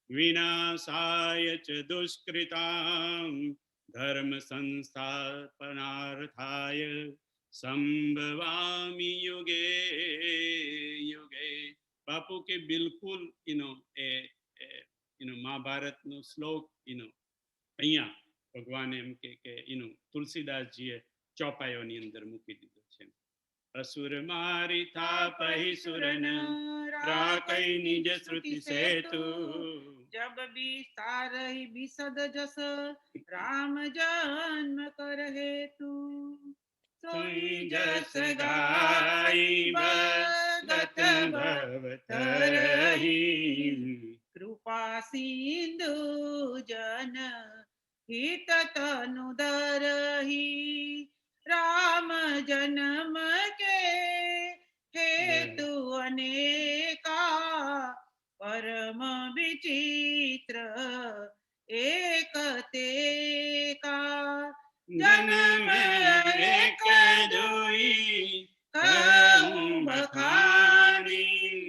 વિનાશાય ચ દુષ્કૃતાં ધર્મ સંસ્થાપનાર્થાય સંભવામી યુગે યુગે. બાપુ કે બિલકુલ મહાભારતનો શ્લોક અહીંયા ભગવાને એમ કે તુલસીદાસજીએ ચોપાઈઓની અંદર મૂકી દીધો છે. અસુર મારી થાપહી સુરન રાખઈ નિજ શ્રુતિ સેતુ જબ બિસારહી બિસદ જસ રામ જન્મ કર હેતુ સોઈ જસ ગાઈ ભગત ભવતરહી કૃપા સિંધુ જન હિત તનુ ધરહી રામ જન્મ કે હેતુ અનેકા પરમ વિચિત્ર એક તેકા જન્મ એક જોઈ કહું બખાની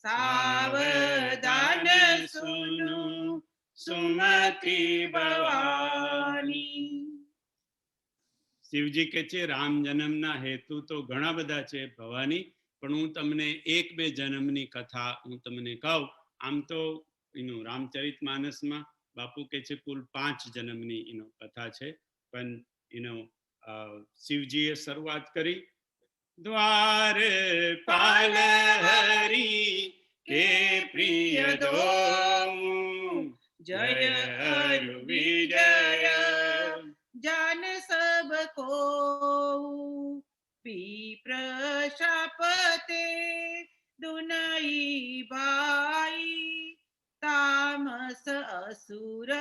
સાવધાન સુનો સુમતિ ભવાની. શિવજી કે છે રામ જન્મના હેતુ તો ઘણા બધા છે ભવાની, પણ હું તમને એક બે જન્મની કથા હું તમને કહું. આમ તો રામચરિત માનસમાં બાપુ કે છે કુલ 5 જન્મની કથા છે, પણ શિવજીએ શરૂઆત કરી દ્વાર પાલ હરી કે પ્રિય દો जय अरु विजय जान सब को विप्र शापते दुनई भाई तामस असुर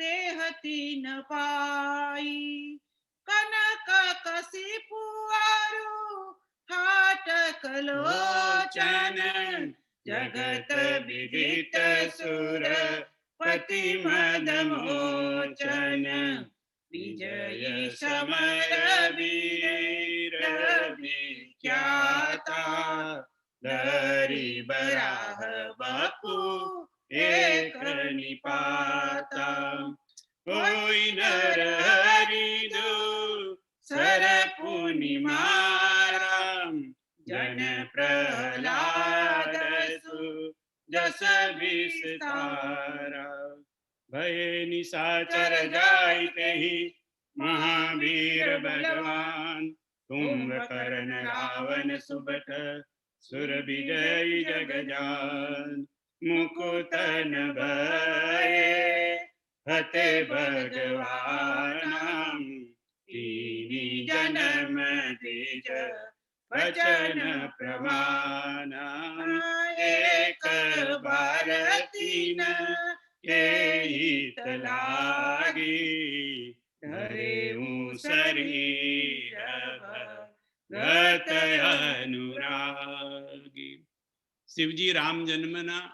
देहती न पाई कनक कसिपुआरु हाटक लोचन जगत विदित सुर पति मद मोचन विजयी समर वीर विख्याता धरी बराह बापू एक निपाता कोई नर हरि दो सर पुनिमाराम जन प्रहलाद सु जस विस्तारा भय निशाचर जायते ही महावीर बलवान कुंभकर्ण रावण सुबट सुर विजय जगजान मुकुतन भये हते भगवान तीनी जन्म द्विज वचन प्रमाण एक भारतीन के हित लागी धरे शरीर भगत अनुरागी। શિવજી રામ જન્મના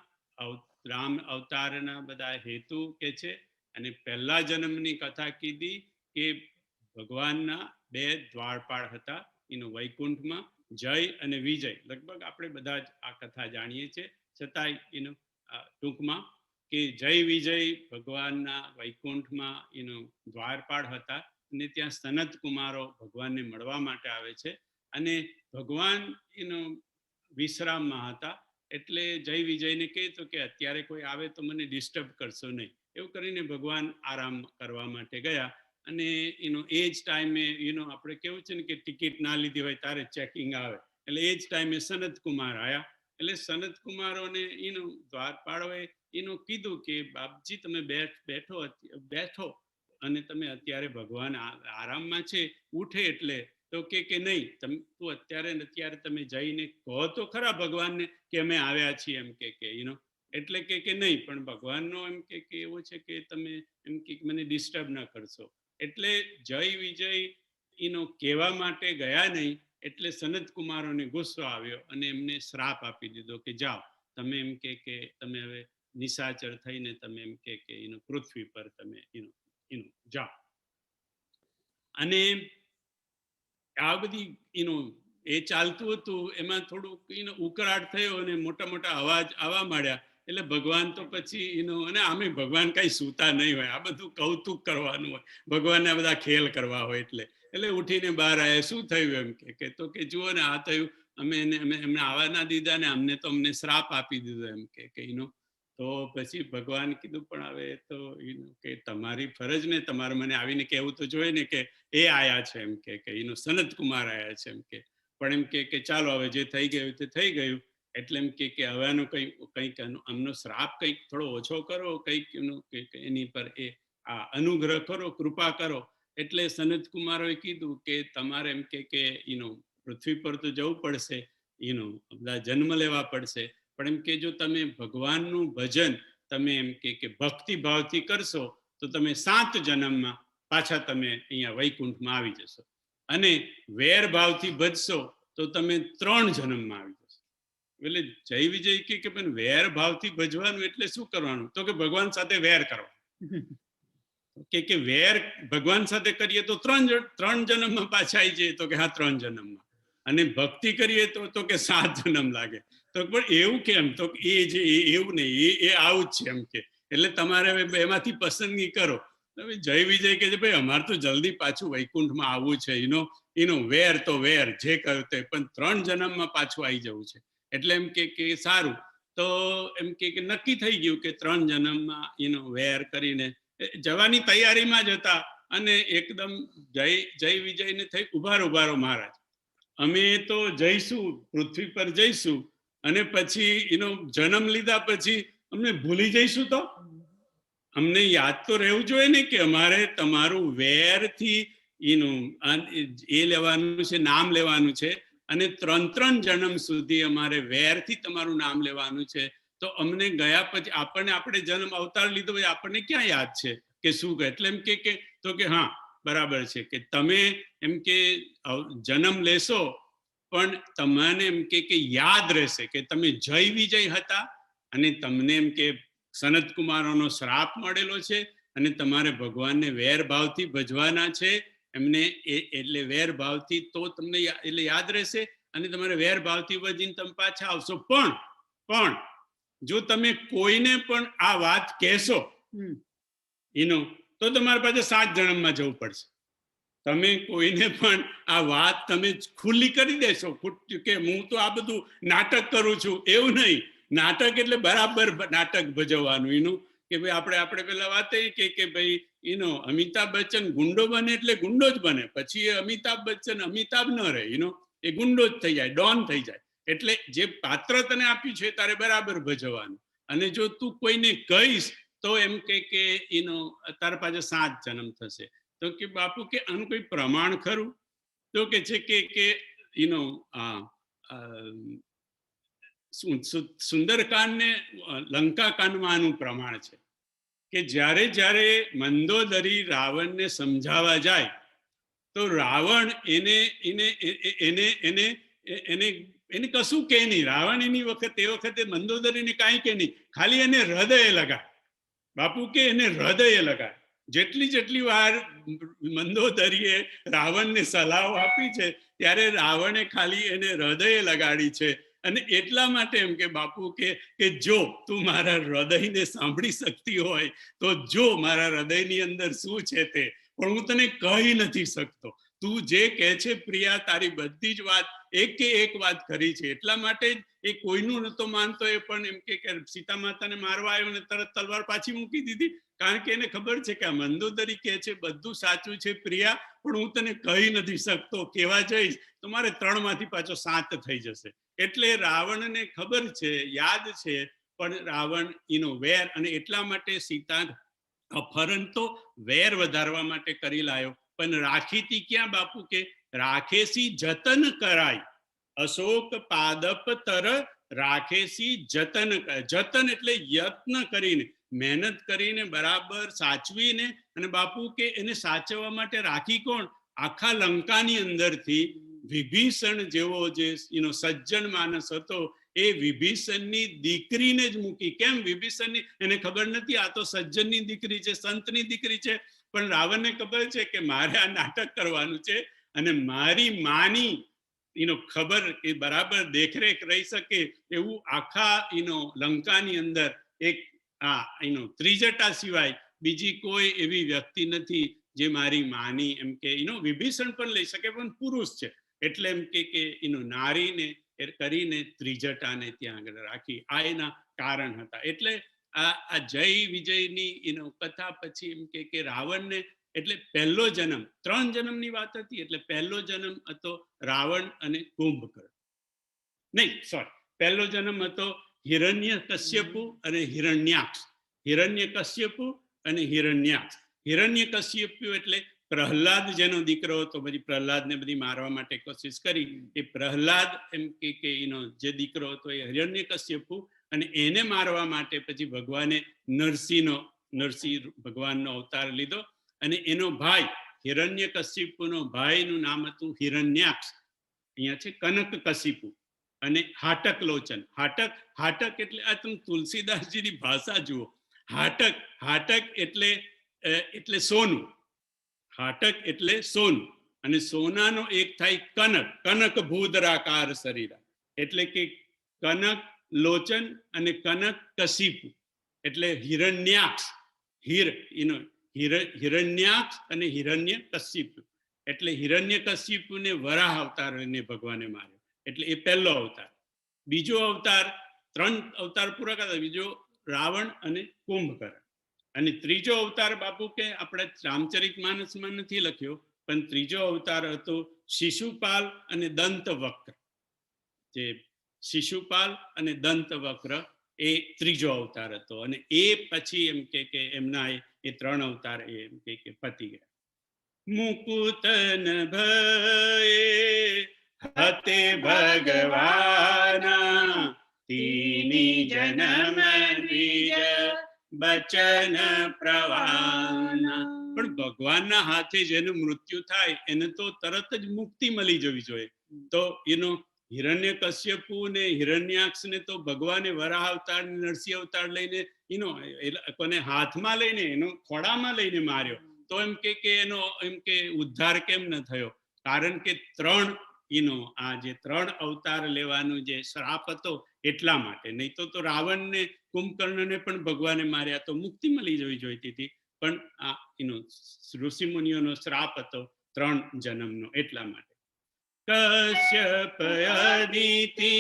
રામ અવતારના બધા હેતુ કે છે અને પહેલા જન્મની કથા કીધી કે ભગવાનના બે દ્વારપાળ હતા એનો વૈકુંઠમાં જય અને વિજય. લગભગ આપણે બધા જ આ કથા જાણીએ છીએ, છતાંય એનો ટૂંકમાં કે જય વિજય ભગવાનના વૈકુંઠમાં એનો દ્વારપાળ હતા અને ત્યાં સનત કુમારો ભગવાનને મળવા માટે આવે છે અને ભગવાન એનો વિશ્રામમાં હતા એટલે જય વિજયને કહેતો કે અત્યારે કોઈ આવે તો મને ડિસ્ટર્બ કરશો નહીં. એવું કરીને ભગવાન આરામ કરવા માટે ગયા અને એનો એ જ ટાઈમે આપણે કેવું છે ને કે ટિકિટ ના લીધી હોય ત્યારે ચેકિંગ આવે એટલે એ જ ટાઈમે સનત કુમાર આવ્યા. એટલે સનત કુમારોને દ્વારપાળોએ કીધું કે બાપજી તમે બેઠો અને તમે અત્યારે ભગવાન આરામમાં છે, ઉઠે એટલે તો કે નહીં તું અત્યારે તમે જઈને કહો તો ખરા ભગવાનને કે અમે આવ્યા છીએ એમ કે એટલે કે નહીં પણ ભગવાનનો એમ કે એવો છે કે તમે એમ કે મને ડિસ્ટર્બ ન કરશો. એટલે જય વિજય કહેવા માટે ગયા નહીં એટલે સનત કુમારોને ગુસ્સો આવ્યો અને એમને શ્રાપ આપી દીધો કે જાઓ તમે એમ કે તમે હવે નિશાચર થઈને તમે એમ કે પૃથ્વી પર તમે જાઓ. અને આ બધી એ ચાલતું હતું એમાં થોડુંક ઉકળાટ થયો અને મોટા મોટા અવાજ આવવા માંડ્યા એટલે ભગવાન તો પછી અને આમે ભગવાન કઈ સૂતા નહીં હોય, આ બધું કૌતુક કરવાનું હોય, ભગવાનને આ બધા ખેલ કરવા હોય એટલે ઉઠીને બહાર આવ્યા. શું થયું એમ કે તો કે જુઓ ને આ થયું, અમે એમને આવવા ના દીધા ને અમને શ્રાપ આપી દીધો એમ કે તો પછી ભગવાન કીધું પણ હવે તો કે તમારી ફરજ ને તમારે મને આવીને કહેવું તો જોઈએ ને કે એ આયા છે એમ કે સનત કુમાર આયા છે એમ કે પણ એમ કે ચાલો હવે જે થઈ ગયું તે થઈ ગયું. એટલે એમ કે હવેનું કંઈક આમનો શ્રાપ કંઈક થોડો ઓછો કરો, કંઈક એની પર એ આ અનુગ્રહ કરો, કૃપા કરો. એટલે સનત કુમારોએ કીધું કે તમારે એમ કે પૃથ્વી પર તો જવું પડશે, બધા જન્મ લેવા પડશે, પણ એમ કે જો તમે ભગવાનનું ભજન તમે એમ કે ભક્તિ ભાવથી કરશો તો તમે 7 જન્મમાં પાછા તમે અહીંયા વૈકુંઠમાં આવી જશો અને વેર ભાવથી ભજશો તો તમે 3 જન્મમાં આવી જશો. એટલે જય વિજય કે પણ વેર ભાવથી ભજવાનું એટલે શું કરવાનું તો કે ભગવાન સાથે વેર કરવાનું કે વેર ભગવાન સાથે કરીએ તો 3 જન્મમાં પાછા આવી જઈએ તો કે હા 3 જન્મમાં, અને ભક્તિ કરીએ તો કે 7 જન્મ લાગે. તો પણ એવું કેમ તો એ જે એવું નહીં, એ આવું જ છે એમ કે એટલે તમારે એમાંથી પસંદગી કરો. હવે જય વિજય કે છે ભાઈ અમારે તો જલ્દી પાછું વૈકુંઠમાં આવવું છે, વેર તો વેર જે કહ્યું તે પણ 3 જન્મમાં પાછું આવી જવું છે. એટલે એમ કે સારું તો એમ કે નક્કી થઈ ગયું કે 3 જન્મમાં વેર કરીને જવાની તૈયારીમાં જ હતા અને એકદમ જય વિજયને થઈ ઉભારો મહારાજ અમે તો જઈશું, પૃથ્વી પર જઈશું અને પછી જન્મ લીધા પછી અમને ભૂલી જઈશું તો અમને યાદ તો રહેવું જોઈએ ને કે અમારે તમારું વેરથી એ લેવાનું છે, નામ લેવાનું છે, અને 3 જન્મ સુધી અમારે વેરથી તમારું નામ લેવાનું છે. તો અમને ગયા પછી આપણે જન્મ અવતાર લીધો પછી આપણને ક્યાં યાદ છે કે શું કહે? એટલે એમ કે તો કે હા બરાબર છે કે તમે એમ કે જન્મ લેશો પણ તમને એમ કે યાદ રહેશે કે તમે જય વિજય હતા અને તમને એમ કે સનત કુમારોનો શ્રાપ મળેલો છે અને તમારે ભગવાનને વેર ભાવથી ભજવાના છે એમને, એટલે વેર ભાવથી તો તમને એટલે યાદ રહેશે અને તમારે વેર ભાવથી ભજીને તમે પાછા આવશો. પણ જો તમે કોઈને પણ આ વાત કહેશો તો તમારે પાછા 7 જન્મમાં જવું પડશે. તમે કોઈને પણ આ વાત તમે ખુલ્લી કરી દેશો કે હું તો આ બધું નાટક કરું છું, એવું નહીં. નાટક એટલે બરાબર નાટક ભજવવાનું. કે ભાઈ આપણે પેલા વાત કે ભાઈ અમિતાભ બચ્ચન ગુંડો બને એટલે ગુંડો જ બને, પછી અમિતાભ બચ્ચન અમિતાભ ન રહે, એ ગુંડો જ થઈ જાય, ડોન થઈ જાય. એટલે જે પાત્ર તને આપ્યું છે તારે બરાબર ભજવવાનું. અને જો તું કોઈને કહીશ તો એમ કે તારા પાછા 7 જન્મ થશે. તો કે બાપુ કે આનું કોઈ પ્રમાણ ખરું? તો કે છે કે સુંદરકાંડ ને લંકાકાંડમાં આનું પ્રમાણ છે કે જ્યારે મંદોદરી રાવણને સમજાવવા જાય તો રાવણ એને કશું કે નહીં. રાવણ એ વખતે મંદોદરીને કાંઈ કે નહીં, ખાલી એને હૃદય લગાય. બાપુ કે એને હૃદય લગાય. જેટલી વાર મંદોદરીએ રાવણને સલાહ આપી છે ત્યારે રાવણે ખાલી એને હૃદય લગાડી છે. અને એટલા માટે એમ કે બાપુ કે જો તું મારા હૃદયને સાંભળી શકતી હોય તો જો મારા હૃદયની અંદર શું છે તે, પણ હું તને કહી નથી શકતો. તું જે કહે છે પ્રિયા, તારી બધી જ વાત એક વાત કરી છે. એટલા માટે જ એ કોઈનું નતો માનતો. એ પણ એમ કે સીતા માતાને મારવા આવ્યો ને તરત તલવાર પાછી મૂકી દીધી, કારણ કે એને ખબર છે કે આ મંદોદરી કહે છે બધું સાચું છે પ્રિયા, પણ હું તને કહી નથી શકતો. કહેવા જઈશ તો મારે 3 માંથી પાછો 7 થઈ જશે. એટલે રાવણને ખબર છે, યાદ છે, પણ રાવણ વેર, અને એટલા માટે સીતા અપહરણ તો વેર વધારવા માટે કરી લાયો. પણ રાખીતી ક્યાં બાપુ કે રાખેસી જતન કરાય, અશોક પાદપ તર રાખેસી જતન. જતન એટલે યત્ન કરીને, મહેનત કરીને બરાબર સાચવીને. અને બાપુ કે એને સાચવવા માટે રાખી કોણ? આખા લંકાની અંદરથી વિભીષણ જેવો જે સજ્જન માણસ હતો એ વિભીષણની દીકરીને જ મૂકી. કેમ? વિભીષણની એને ખબર નથી આ તો સજ્જનની દીકરી છે, સંતની દીકરી છે. પણ રાવણને ખબર છે કે મારે આ નાટક કરવાનું છે અને મારી માની ખબર એ બરાબર દેખરેખ રહી શકે એવું આખા લંકાની અંદર એક ત્રિજટા સિવાય બીજી કોઈ એવી વ્યક્તિ નથી જે મારી માની એમ કે વિભીષણ પણ લઈ શકે, પણ પુરુષ છે એટલે એમ કે નારીને કરીને ત્રિજટાને ત્યાં આગળ રાખી. આ એના કારણ હતા. એટલે આ જય વિજયની કથા પછી એમ કે રાવણને, એટલે પહેલો જન્મ 3 જન્મની વાત હતી. એટલે પહેલો જન્મ હતો રાવણ અને કુંભકર્ણ. નહીં, સોરી, પહેલો જન્મ હતો હિરણ્યકશ્યપુ અને હિરણ્યાક્ષ. હિરણ્યકશ્યપુ અને હિરણ્યાક્ષ. હિરણ્યકશ્યપુ એટલે પ્રહલાદ જેનો દીકરો હતો, પછી પ્રહલાદને બધી મારવા માટે કોશિશ કરી. એ પ્રહલાદ એમ કે જે દીકરો હતો એ હિરણ્યકશ્યપુ, અને એને મારવા માટે પછી ભગવાને નરસિંહ ભગવાનનો અવતાર લીધો. અને એનો ભાઈ હિરણ્યકશિપુનો ભાઈનું નામ હતું હિરણ્યાક્ષ. અહીંયા છે કનકકશિપુ. અને હાટક લોચન. હાટક એટલે આ તમે તુલસીદાસજીની ભાષા જુઓ. હાટક એટલે સોનું. હાટક એટલે સોનું. અને સોનાનો એક થાય કનક ભૂદરાકાર શરીર. એટલે કે કનક લોચન અને કનક કશિપુ એટલે હિરણ્યાક્ષ. હિરણ્યાક્ષ અને હિરણ્ય કશિપુ. એટલે હિરણ્ય કશિપુને વરાહ અવતારને ભગવાને માર્યો. એટલે એ પહેલો અવતાર. બીજો અવતાર, 3 અવતાર પૂરા કરતા, બીજો રાવણ અને કુંભકર્ણ. અને ત્રીજો અવતાર બાપુ કે આપણે રામચરિત માનસમાં નથી લખ્યો, પણ ત્રીજો અવતાર હતો શિશુપાલ અને દંતવક્ર. જે શિશુપાલ અને દંતવક્ર એ ત્રીજો અવતાર હતો અને એ પછી એમ કે એમના એ 3 અવતાર એમ કે પતી ગયા. મુકુતન ભયે હતે ભગવાના તીની જન્મ દ્વિજ બચન પ્રવાના. પણ ભગવાનના હાથે જેનું મૃત્યુ થાય એને તો તરત જ મુક્તિ મળી જવી જોઈએ. તો હિરણ્યકશ્યપુ ને હિરણ્યાક્ષ ને તો ભગવાને વરાહ અવતાર નરસિંહ અવતાર લઈને કોને હાથમાં લઈને એનો ખોડામાં લઈને માર્યો. તો એમ કે એનો એમ કે ઉદ્ધાર કેમ ન થયો? કારણ કે 3 આ જે 3 અવતાર લેવાનું જે શ્રાપ હતો એટલા માટે. નહીં તો રાવણને કુંભકર્ણને પણ ભગવાને માર્યા તો મુક્તિ મળી જવી જોઈતી હતી. પણ આ ઋષિ મુનિઓનો શ્રાપ હતો 3 જન્મનો એટલા માટે. કશ્યપ અદિતિ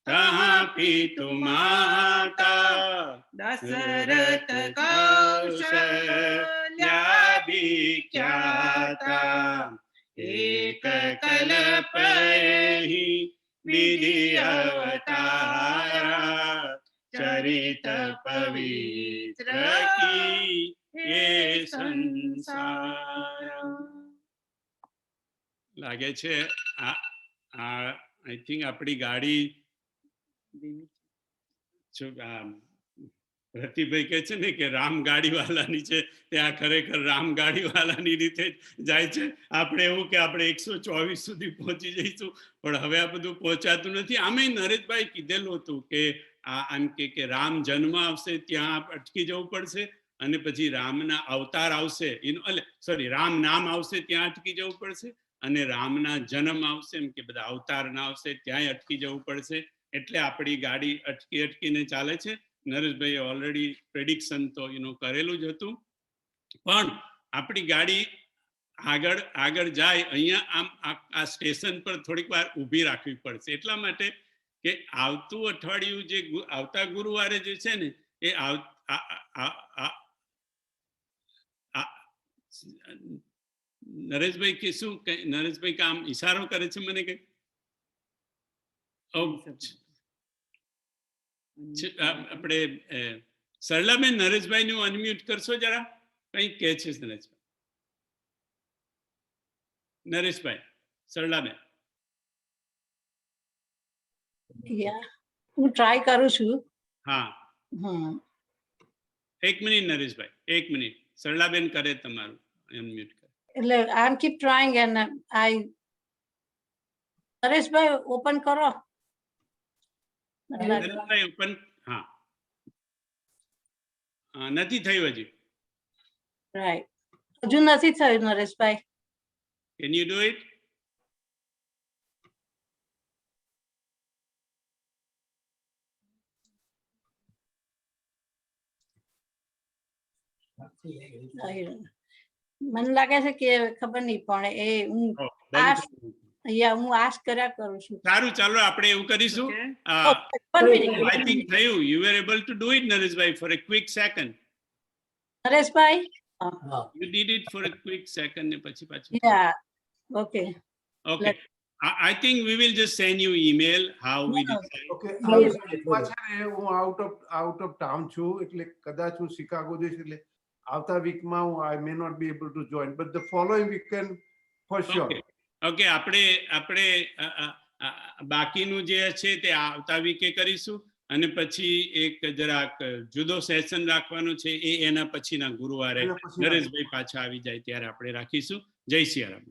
તહાં પિતુ માતા દશરથ કૌશલ્યાભિખ્યાતા એક કલ્પૈહિ વિધિ અવતારા ચરિત પવિત્ર કી એ સંસાર. લાગે છે આ આઈ થિંક આપણી ગાડી રતિભાઈ કહે છે ને કે રામ ગાડી વાળાની છે, ત્યાં ખરેખર રામ ગાડી વાળાની રીતે જાય છે. આપણે એવું કે આપણે 124 સુધી પહોંચી જઈશું, પણ હવે આ બધું પહોંચાતું નથી. આમે નરેશભાઈ કીધેલું હતું કે આમ કે રામ જન્મ આવશે ત્યાં અટકી જવું પડશે અને પછી રામના અવતાર આવશે રામ નામ આવશે ત્યાં અટકી જવું પડશે અને રામના જન્મ આવશે એમ કે બધા અવતાર ના આવશે ત્યાંય અટકી જવું પડશે. એટલે આપણી ગાડી અટકીને ચાલે છે. નરેશભાઈએ ઓલરેડી પ્રેડિક્શન તો કરેલું જ હતું. પણ આપણી ગાડી આગળ જાય અહીંયા આમ આ સ્ટેશન પર થોડીક વાર ઊભી રાખવી પડશે. એટલા માટે કે આવતું અઠવાડિયું જે આવતા ગુરુવારે જે છે ને એ નરેશભાઈ કે શું નરેશભાઈ કામ ઈશારો કરે છે મને કે આપણે સરલાબેન નરેશભાઈ નું અનમ્યુટ કરશો જરા. કઈ કે છે નરેશભાઈ? સરલાબેન હું ટ્રાય કરું છું. હા, 1 મિનિટ નરેશભાઈ, 1 મિનિટ. સરલાબેન કરે તમારું અનમ્યુટ કરે. એટલે I am keep trying and I Nareshbhai open કરો. નરેશભાઈ ઓપન. હા, નથી થયું હજી. રાઈટ, હજુ નથી થયું Nareshbhai. Can you do it? મને લાગે છે કે ખબર નહીં પણ એ હું આશ કર્યા કરું છું. સારું, ચાલો આપણે એવું કરીશું. I think થયું. You were able to do it, Nareshbhai, for a quick second. Nareshbhai, You did it for a quick second ને પછી પાછું. Yeah, okay. Okay. I think we will just send you email how we decide. Okay. હું આઉટ ઓફ ટાઉન છું એટલે કદાચ હું શિકાગો જઈશ એટલે આવતા વીકમાં હું I may not be able to join, but the following week can for sure. Okay, આપણે બાકીનું જે છે તે આવતા વીકે કરીશું અને પછી એક જરાક જુદો સેશન રાખવાનો છે એ એના પછીના ગુરુવારે નરેશભાઈ પાછા આવી જાય ત્યારે આપણે રાખીશું. જય સિયારામ.